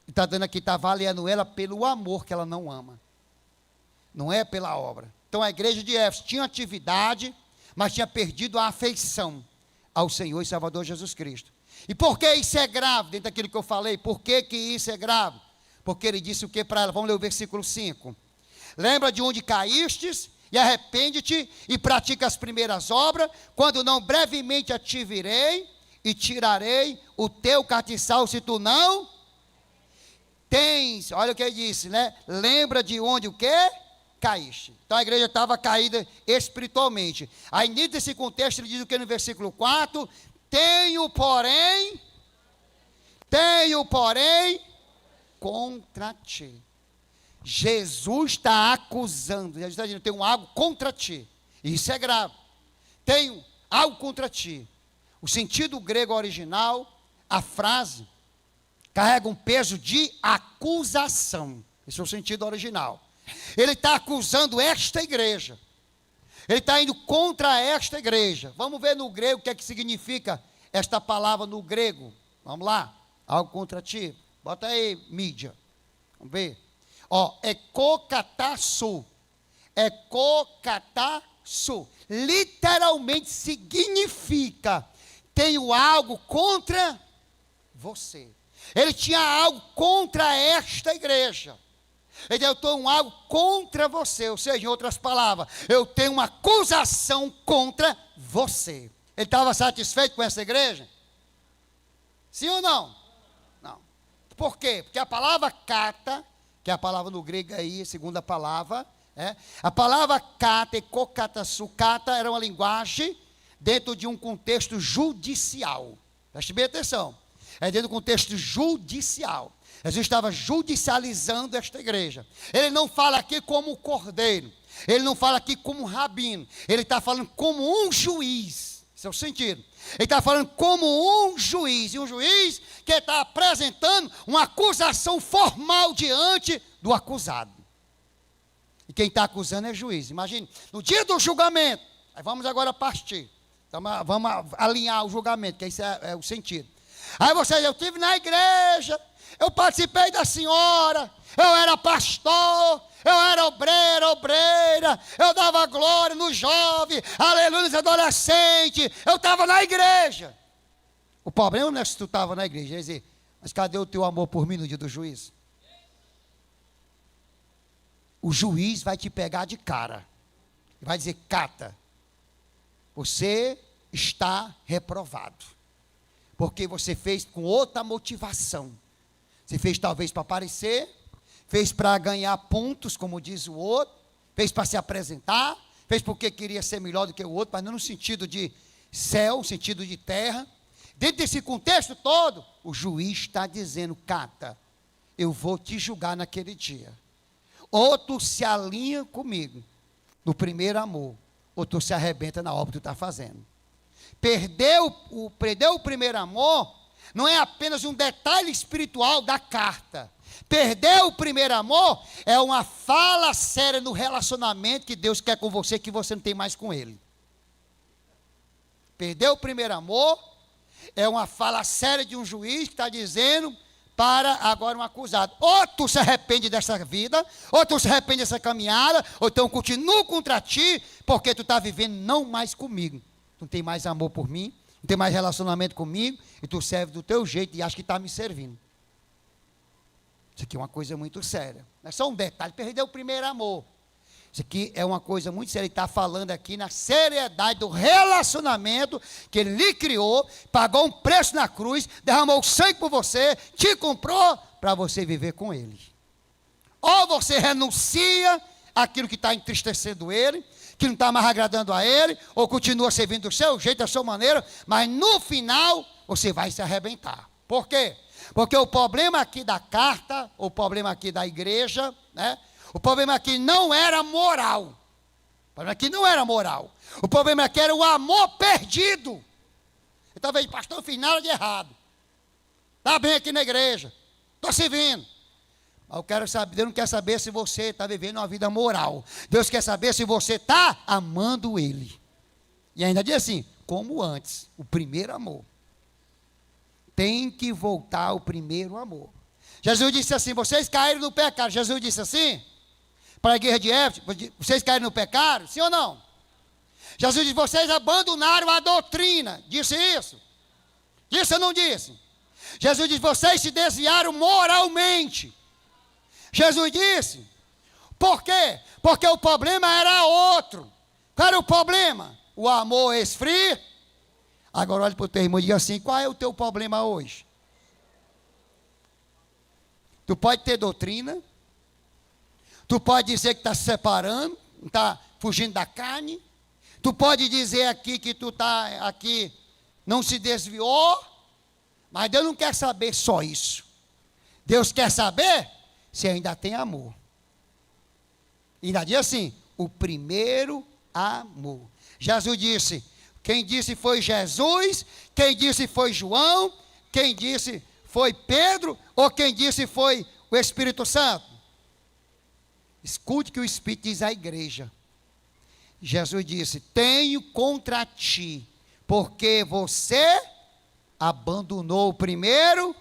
Está dando aqui, está avaliando ela pelo amor que ela não ama. Não é pela obra. Então a igreja de Éfeso tinha atividade, mas tinha perdido a afeição ao Senhor e Salvador Jesus Cristo. E por que isso é grave? Dentro daquilo que eu falei, por que isso é grave? Porque ele disse o que para ela? Vamos ler o versículo 5. Lembra de onde caístes, e arrepende-te, e pratica as primeiras obras, quando não brevemente a te virei, e tirarei o teu castiçal, se tu não tens. Olha o que ele disse, né? Lembra de onde o quê? Caíste. Então a igreja estava caída espiritualmente. Aí nesse contexto ele diz o que no versículo 4? Tenho porém contra ti. Jesus está acusando, Jesus está dizendo: tenho algo contra ti. Isso é grave. Tenho algo contra ti. O sentido grego original, a frase, carrega um peso de acusação. Esse é o sentido original. Ele está acusando esta igreja. Ele está indo contra esta igreja. Vamos ver no grego o que é que significa esta palavra no grego. Vamos lá. Algo contra ti. Bota aí, mídia. Vamos ver. Ekokatasu. Ekokatasu. Literalmente significa: tenho algo contra você. Ele tinha algo contra esta igreja. Ele diz, eu estou em algo contra você. Ou seja, em outras palavras, eu tenho uma acusação contra você. Ele estava satisfeito com essa igreja? Sim ou não? Não. Por quê? Porque a palavra kata, que é a palavra no grego aí, segunda palavra, a palavra kata e kokatatsu, kata era uma linguagem dentro de um contexto judicial. Preste bem atenção. É dentro do contexto judicial. Jesus estava judicializando esta igreja. Ele não fala aqui como cordeiro. Ele não fala aqui como rabino. Ele está falando como um juiz. Esse é o sentido. Ele está falando como um juiz. E um juiz que está apresentando uma acusação formal diante do acusado. E quem está acusando é juiz. Imagine, no dia do julgamento. Aí vamos agora partir. Então, vamos alinhar o julgamento, que esse é o sentido. Aí você diz, eu estive na igreja, eu participei da senhora, eu era pastor, eu era obreira, eu dava glória no jovem, aleluia, nos adolescentes, eu estava na igreja. O problema não é se tu estava na igreja, é dizer, mas cadê o teu amor por mim no dia do juízo? O juiz vai te pegar de cara, e vai dizer, Cata, você está reprovado, porque você fez com outra motivação. Você fez talvez para aparecer, fez para ganhar pontos, como diz o outro, fez para se apresentar, fez porque queria ser melhor do que o outro, mas não no sentido de céu, no sentido de terra. Dentro desse contexto todo, o juiz está dizendo, Cata, eu vou te julgar naquele dia. Ou tu se alinha comigo no primeiro amor, ou tu se arrebenta na obra que tu está fazendo. Perder o primeiro amor não é apenas um detalhe espiritual da carta. Perder o primeiro amor é uma fala séria no relacionamento que Deus quer com você, que você não tem mais com Ele. Perder o primeiro amor é uma fala séria de um juiz que está dizendo para agora um acusado. Ou tu se arrepende dessa vida, ou tu se arrepende dessa caminhada, ou então continuo contra ti, porque tu está vivendo não mais comigo. Tu não tem mais amor por mim, não tem mais relacionamento comigo, e tu serve do teu jeito e acha que está me servindo. Isso aqui é uma coisa muito séria. Não é só um detalhe, perdeu o primeiro amor. Isso aqui é uma coisa muito séria. Ele está falando aqui na seriedade do relacionamento que Ele lhe criou, pagou um preço na cruz, derramou sangue por você, te comprou para você viver com Ele. Ou você renuncia àquilo que está entristecendo Ele, que não está mais agradando a Ele, ou continua servindo do seu jeito, da sua maneira, mas no final você vai se arrebentar. Por quê? Porque o problema aqui da carta, o problema aqui da igreja, o problema aqui não era moral. O problema aqui não era moral. O problema aqui era o amor perdido. E talvez, pastor, não fiz nada de errado. Está bem aqui na igreja. Estou servindo. Mas eu quero saber, Deus não quer saber se você está vivendo uma vida moral. Deus quer saber se você está amando Ele. E ainda diz assim, como antes, o primeiro amor. Tem que voltar ao primeiro amor. Jesus disse assim, vocês caíram no pecado. Jesus disse assim, para a igreja de Éfeso, vocês caíram no pecado? Sim ou não? Jesus disse, vocês abandonaram a doutrina. Disse isso? Disse ou não disse? Jesus disse, vocês se desviaram moralmente. Jesus disse, por quê? Porque o problema era outro. Qual era o problema? O amor esfria. Agora olhe para o teu irmão e diga assim, qual é o teu problema hoje? Tu pode ter doutrina, tu pode dizer que está se separando, está fugindo da carne, tu pode dizer aqui que tu está aqui, não se desviou, mas Deus não quer saber só isso. Deus quer saber se ainda tem amor. E ainda diz assim, o primeiro amor. Jesus disse, quem disse foi Jesus, quem disse foi João, quem disse foi Pedro, ou quem disse foi o Espírito Santo? Escute que o Espírito diz à igreja. Jesus disse, tenho contra ti, porque você abandonou o primeiro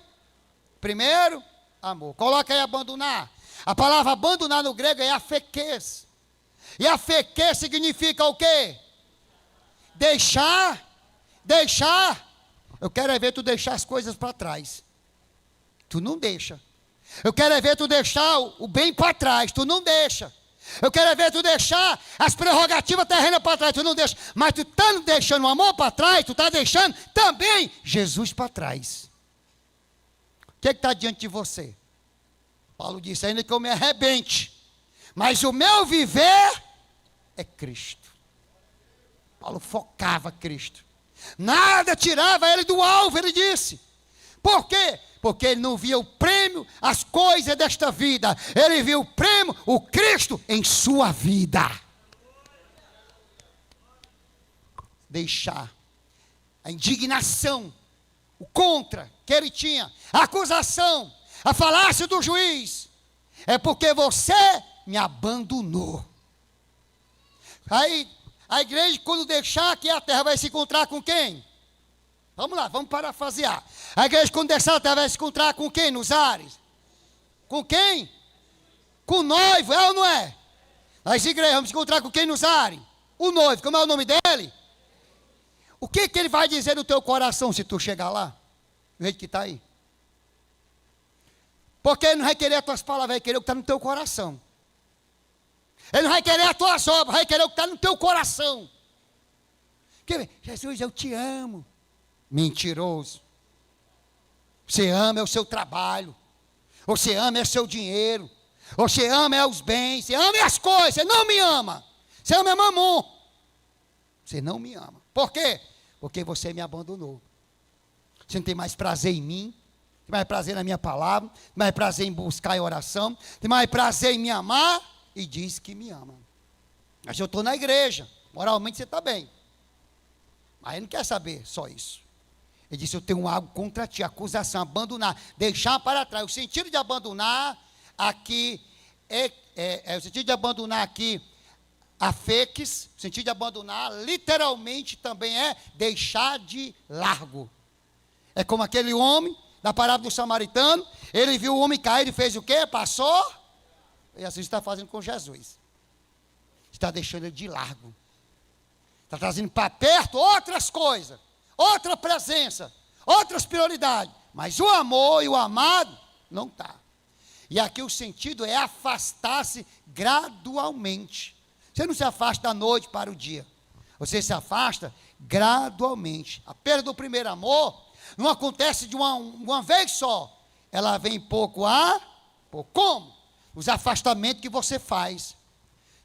amor. Coloca aí abandonar. A palavra abandonar no grego é afeques. E afeques significa o quê? Deixar. Eu quero é ver tu deixar as coisas para trás. Tu não deixa. Eu quero ver tu deixar o bem para trás, tu não deixa. Eu quero ver tu deixar as prerrogativas terrenas para trás, tu não deixa. Mas tu está deixando o amor para trás, tu está deixando também Jesus para trás. O que está diante de você? Paulo disse, ainda que eu me arrebente, mas o meu viver é Cristo. Paulo focava Cristo. Nada tirava ele do alvo, ele disse. Por quê? Porque ele não via o prêmio, as coisas desta vida. Ele viu o prêmio, o Cristo em sua vida. Deixar a indignação, o contra que ele tinha, a acusação, a falácia do juiz. É porque você me abandonou. Aí, a igreja, quando deixar aqui a terra, vai se encontrar com quem? Vamos lá, vamos parafrasear. A igreja, quando deixar a terra, vai se encontrar com quem nos ares? Com quem? Com o noivo, é ou não é? As igrejas, vamos se encontrar com quem nos ares? O noivo, como é o nome dele? O que ele vai dizer no teu coração se tu chegar lá? Do jeito que está aí. Porque ele não vai querer as tuas palavras, vai querer o que está no teu coração. Ele não vai querer as tuas obras, vai querer o que está no teu coração. Jesus, eu te amo. Mentiroso. Você ama é o seu trabalho. Você ama é o seu dinheiro. Você ama é os bens. Você ama é as coisas. Você não me ama. Você ama é mamon. Você não me ama. Por quê? Porque você me abandonou. Você não tem mais prazer em mim. Tem mais prazer na minha palavra. Tem mais prazer em buscar em oração. Tem mais prazer em me amar. E diz que me ama. Mas eu estou na igreja. Moralmente você está bem. Mas ele não quer saber só isso. Ele disse, eu tenho algo contra ti, acusação, abandonar, deixar para trás. O sentido de abandonar aqui o sentido de abandonar aqui afeques, o sentido de abandonar literalmente também é deixar de largo. É como aquele homem da parábola do samaritano, ele viu o homem cair e fez o quê? Passou, e assim está fazendo com Jesus. Está deixando ele de largo. Está trazendo para perto outras coisas, outra presença, outras prioridades. Mas o amor e o amado não está. E aqui o sentido é afastar-se gradualmente. Você não se afasta da noite para o dia. Você se afasta gradualmente. A perda do primeiro amor não acontece de uma vez só. Ela vem pouco a pouco. Como? Os afastamentos que você faz.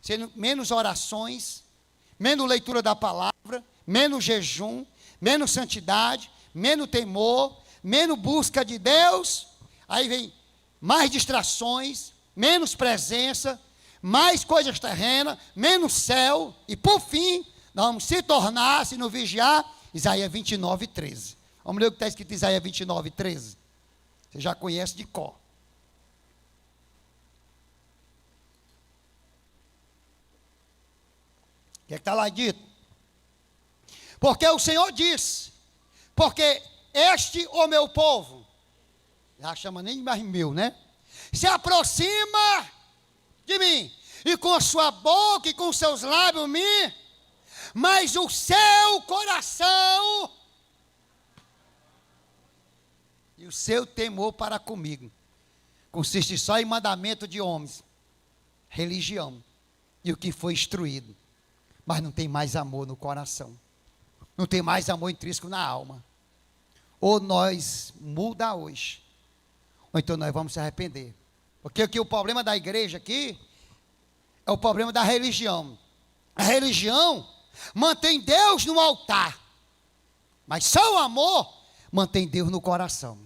Sendo menos orações, menos leitura da palavra, menos jejum, menos santidade, menos temor, menos busca de Deus. Aí vem mais distrações, menos presença, mais coisas terrenas, menos céu. E por fim, nós vamos se tornar, se não vigiar, Isaías 29, 13. Vamos ler o que está escrito em Isaías 29, 13. Você já conhece de cor. O que está lá dito? Porque o Senhor diz, porque este o meu povo, já chama nem mais meu, né? Se aproxima de mim, e com a sua boca e com os seus lábios me, mas o seu coração e o seu temor para comigo consiste só em mandamento de homens, religião, e o que foi instruído. Mas não tem mais amor no coração. Não tem mais amor intrínseco na alma. Ou nós muda hoje, ou então nós vamos se arrepender. Porque aqui o problema da igreja aqui é o problema da religião. A religião mantém Deus no altar, mas só o amor mantém Deus no coração.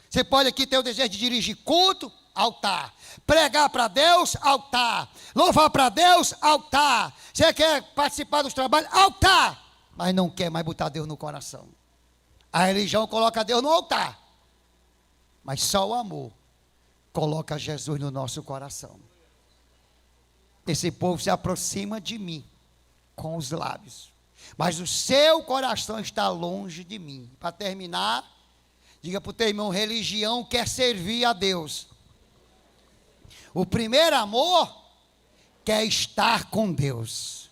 Você pode aqui ter o desejo de dirigir culto, altar. Pregar para Deus, altar. Louvar para Deus, altar. Você quer participar dos trabalhos, altar. Mas não quer mais botar Deus no coração. A religião coloca Deus no altar. Mas só o amor coloca Jesus no nosso coração. Esse povo se aproxima de mim com os lábios, mas o seu coração está longe de mim. Para terminar, diga para o teu irmão, religião quer servir a Deus. O primeiro amor quer estar com Deus.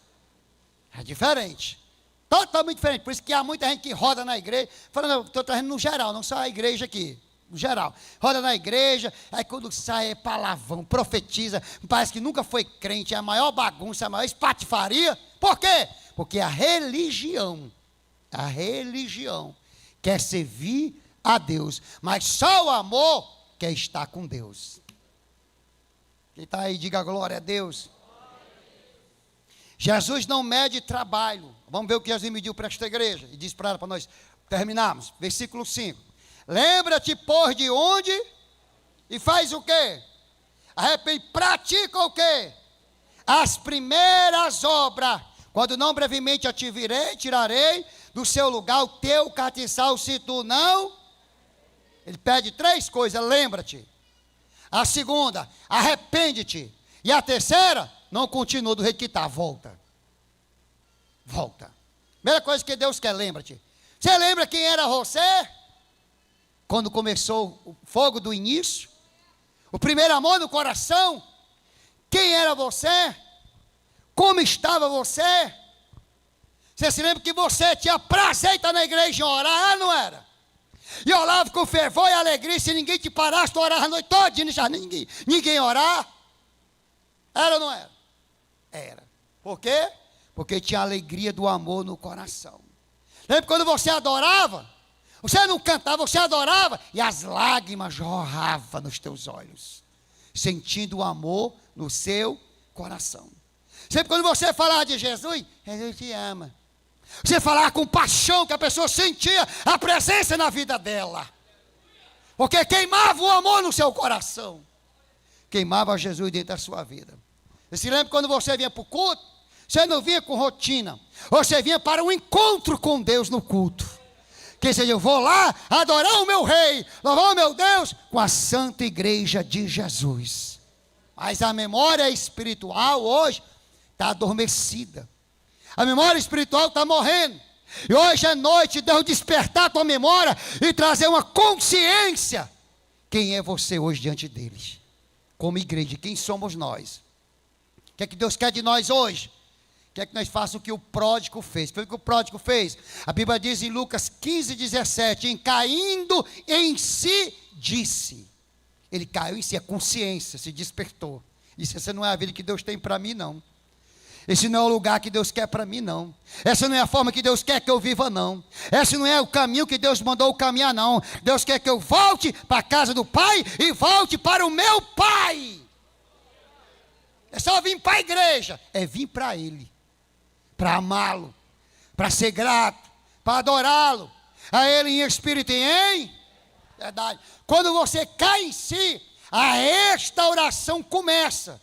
É diferente. Totalmente diferente. Por isso que há muita gente que roda na igreja, falando, estou trazendo no geral, não só a igreja aqui. no geral. Roda na igreja, aí quando sai é palavrão, profetiza, parece que nunca foi crente, é a maior bagunça, a maior espatifaria. Por quê? Porque a religião quer servir a Deus, mas só o amor quer estar com Deus. Quem está aí, diga glória a Deus. Jesus não mede trabalho. Vamos ver o que Jesus mediu para esta igreja. E diz para ela, para nós terminarmos. Versículo 5. Lembra-te, pois, de onde? E faz o quê? Arrepende, pratica o quê? As primeiras obras. Quando não brevemente eu te virei, tirarei do seu lugar o teu catiçal, se tu não. Ele pede 3 coisas, lembra-te. A segunda, arrepende-te. E a terceira, não continua do jeito que está, volta. Volta. Primeira coisa que Deus quer, lembra-te. Você lembra quem era você? Quando começou o fogo do início? O primeiro amor no coração? Quem era você? Como estava você? Você se lembra que você tinha prazer em estar na igreja e orar, não era? E orava com fervor e alegria, se ninguém te parasse, tu orava a noite toda, não deixava ninguém orar. Era ou não era? Era. Por quê? Porque tinha a alegria do amor no coração. Lembra quando você adorava? Você não cantava, você adorava, e as lágrimas jorravam nos teus olhos, sentindo o amor no seu coração. Sempre quando você falava de Jesus, Jesus te ama. Você falava com paixão, que a pessoa sentia a presença na vida dela. Porque queimava o amor no seu coração. Queimava Jesus dentro da sua vida. Você se lembra quando você vinha para o culto? Você não vinha com rotina. Você vinha para um encontro com Deus no culto. Que seja, eu vou lá adorar o meu rei, louvar o meu Deus, com a santa igreja de Jesus. Mas a memória espiritual hoje está adormecida. A memória espiritual está morrendo. E hoje é noite de Deus despertar a tua memória e trazer uma consciência. Quem é você hoje diante deles? Como igreja, quem somos nós? O que é que Deus quer de nós hoje? Quer que nós façamos o que o pródigo fez. Foi o que o pródigo fez. A Bíblia diz em Lucas 15:17, em caindo em si, disse. Ele caiu em si, a consciência se despertou. Disse, essa não é a vida que Deus tem para mim, não. Esse não é o lugar que Deus quer para mim, não. Essa não é a forma que Deus quer que eu viva, não. Esse não é o caminho que Deus mandou eu caminhar, não. Deus quer que eu volte para a casa do Pai e volte para o meu Pai. É só vir para a igreja. É vir para Ele. Para amá-lo. Para ser grato. Para adorá-lo. A Ele em espírito e em verdade. Quando você cai em si, a restauração começa.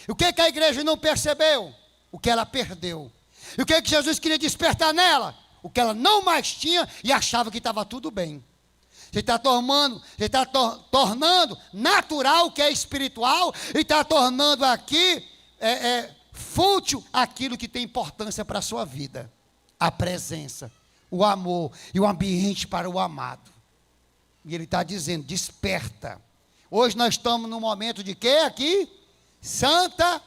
E o que a igreja não percebeu? O que ela perdeu. E o que Jesus queria despertar nela? O que ela não mais tinha e achava que estava tudo bem. Você está tornando natural o que é espiritual e está tornando aqui fútil aquilo que tem importância para a sua vida. A presença, o amor e o ambiente para o amado. E ele está dizendo, desperta. Hoje nós estamos num momento de quê aqui? Santa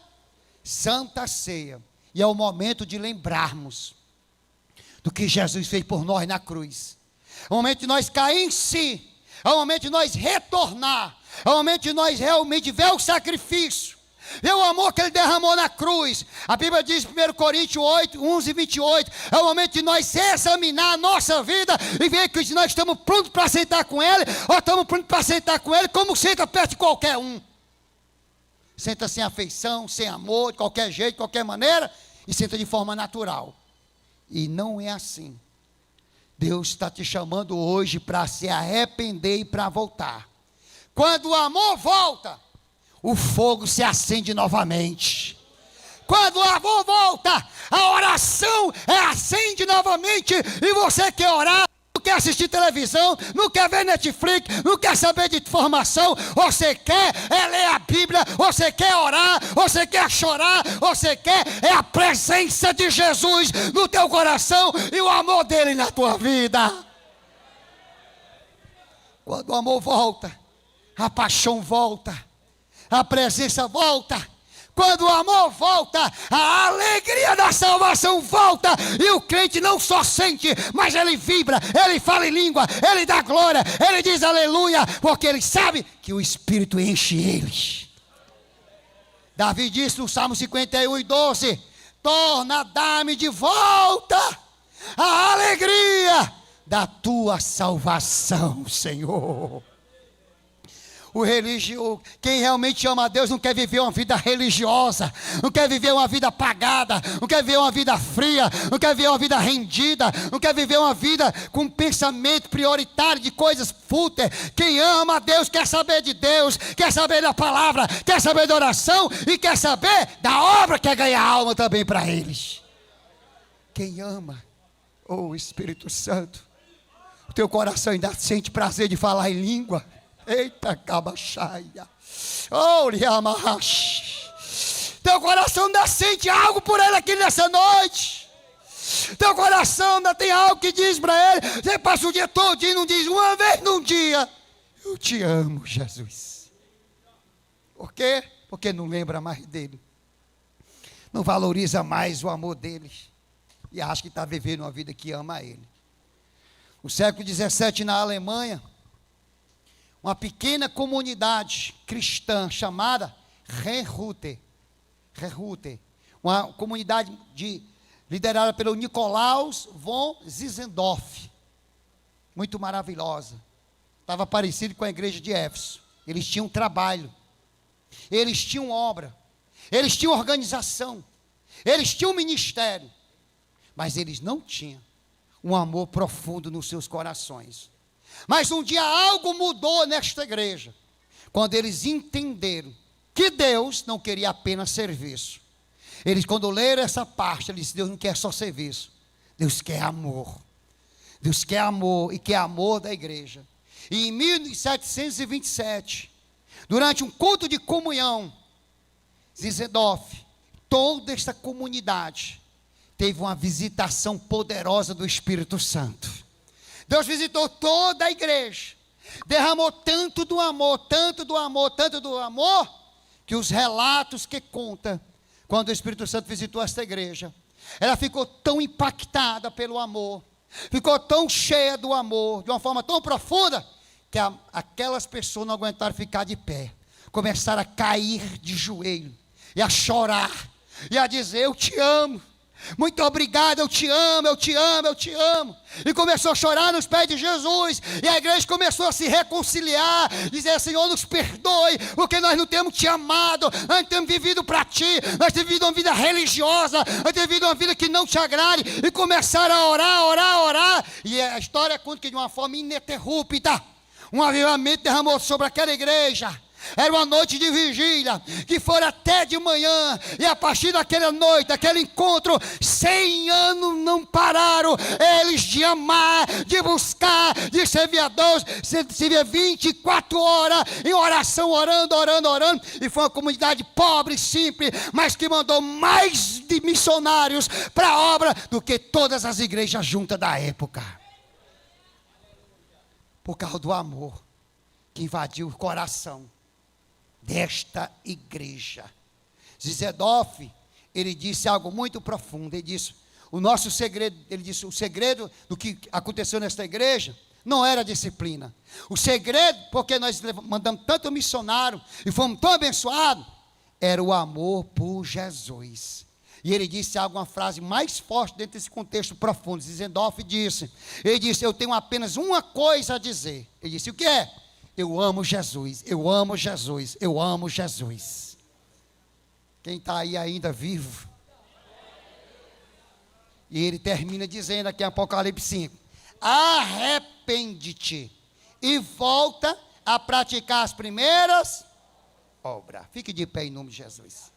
Ceia. E é o momento de lembrarmos do que Jesus fez por nós na cruz. É o momento de nós cair em si. É o momento de nós retornar. É o momento de nós realmente ver o sacrifício. Ver o amor que Ele derramou na cruz. A Bíblia diz em 1 Coríntios 8, 11 e 28. É o momento de nós examinar a nossa vida e ver que nós estamos prontos para sentar com Ele. Ou estamos prontos para sentar com Ele como senta perto de qualquer um. Senta sem afeição, sem amor, de qualquer jeito, de qualquer maneira. E senta de forma natural. E não é assim. Deus está te chamando hoje para se arrepender e para voltar. Quando o amor volta, o fogo se acende novamente. Quando o amor volta, a oração acende novamente. E você quer orar, não quer assistir televisão, não quer ver Netflix, não quer saber de informação. Você quer ler a Bíblia, você quer orar, você quer chorar, você quer a presença de Jesus no teu coração e o amor dele na tua vida. Quando o amor volta, a paixão volta, a presença volta. Quando o amor volta, a alegria da salvação volta. E o crente não só sente, mas ele vibra, ele fala em língua, ele dá glória, ele diz aleluia, porque ele sabe que o Espírito enche eles. Davi disse no Salmo 51:12: torna a dar-me de volta a alegria da tua salvação, Senhor. Quem realmente ama a Deus não quer viver uma vida religiosa, não quer viver uma vida apagada, não quer viver uma vida fria, não quer viver uma vida rendida, não quer viver uma vida com um pensamento prioritário de coisas fúteis. Quem ama a Deus quer saber de Deus, quer saber da palavra, quer saber da oração e quer saber da obra, quer ganhar alma também para eles. Quem ama, oh Espírito Santo, o teu coração ainda sente prazer de falar em língua. Eita, cabachaia. Oh, Liamahash. Teu coração ainda sente algo por ele aqui nessa noite. Teu coração ainda tem algo que diz para ele. Você passa o dia todo e não diz uma vez num dia: eu te amo, Jesus. Por quê? Porque não lembra mais dele. Não valoriza mais o amor dele. E acha que está vivendo uma vida que ama ele. No século XVII, na Alemanha, uma pequena comunidade cristã chamada Rehute, uma comunidade liderada pelo Nikolaus von Zinzendorf, muito maravilhosa. Estava parecido com a igreja de Éfeso. Eles tinham trabalho, eles tinham obra, eles tinham organização, eles tinham ministério, mas eles não tinham um amor profundo nos seus corações. Mas um dia algo mudou nesta igreja, quando eles entenderam que Deus não queria apenas serviço. Eles, quando leram essa parte, eles disseram: Deus não quer só serviço, Deus quer amor. Deus quer amor e quer amor da igreja. E em 1727, durante um culto de comunhão, Zinzendorf, toda esta comunidade teve uma visitação poderosa do Espírito Santo. Deus visitou toda a igreja, derramou tanto do amor, tanto do amor, tanto do amor, que os relatos que conta, quando o Espírito Santo visitou esta igreja, ela ficou tão impactada pelo amor, ficou tão cheia do amor, de uma forma tão profunda, que aquelas pessoas não aguentaram ficar de pé, começaram a cair de joelho, e a chorar, e a dizer: eu te amo. Muito obrigado, eu te amo, eu te amo, eu te amo. E começou a chorar nos pés de Jesus. E a igreja começou a se reconciliar, dizer: Senhor, nos perdoe, porque nós não temos te amado, nós temos vivido para ti, nós temos vivido uma vida religiosa, nós temos vivido uma vida que não te agrade. E começaram a orar. E a história conta que de uma forma ininterrupta, um avivamento derramou sobre aquela igreja. Era uma noite de vigília, que fora até de manhã, e a partir daquela noite, daquele encontro, 100 anos não pararam eles de amar, de buscar, de servir a Deus, servir 24 horas em oração, orando, e foi uma comunidade pobre, simples, mas que mandou mais de missionários para a obra do que todas as igrejas juntas da época, por causa do amor que invadiu o coração desta igreja. Zinzendorf, ele disse algo muito profundo. Ele disse: o nosso segredo, ele disse, o segredo do que aconteceu nesta igreja não era a disciplina. O segredo, porque nós mandamos tanto missionário e fomos tão abençoados, era o amor por Jesus. E ele disse uma frase mais forte dentro desse contexto profundo. Zinzendorf disse, ele disse: eu tenho apenas uma coisa a dizer. Ele disse: o que é? Eu amo Jesus, eu amo Jesus, eu amo Jesus. Quem está aí ainda vivo? E ele termina dizendo aqui em Apocalipse 5: arrepende-te e volta a praticar as primeiras obras. Fique de pé em nome de Jesus.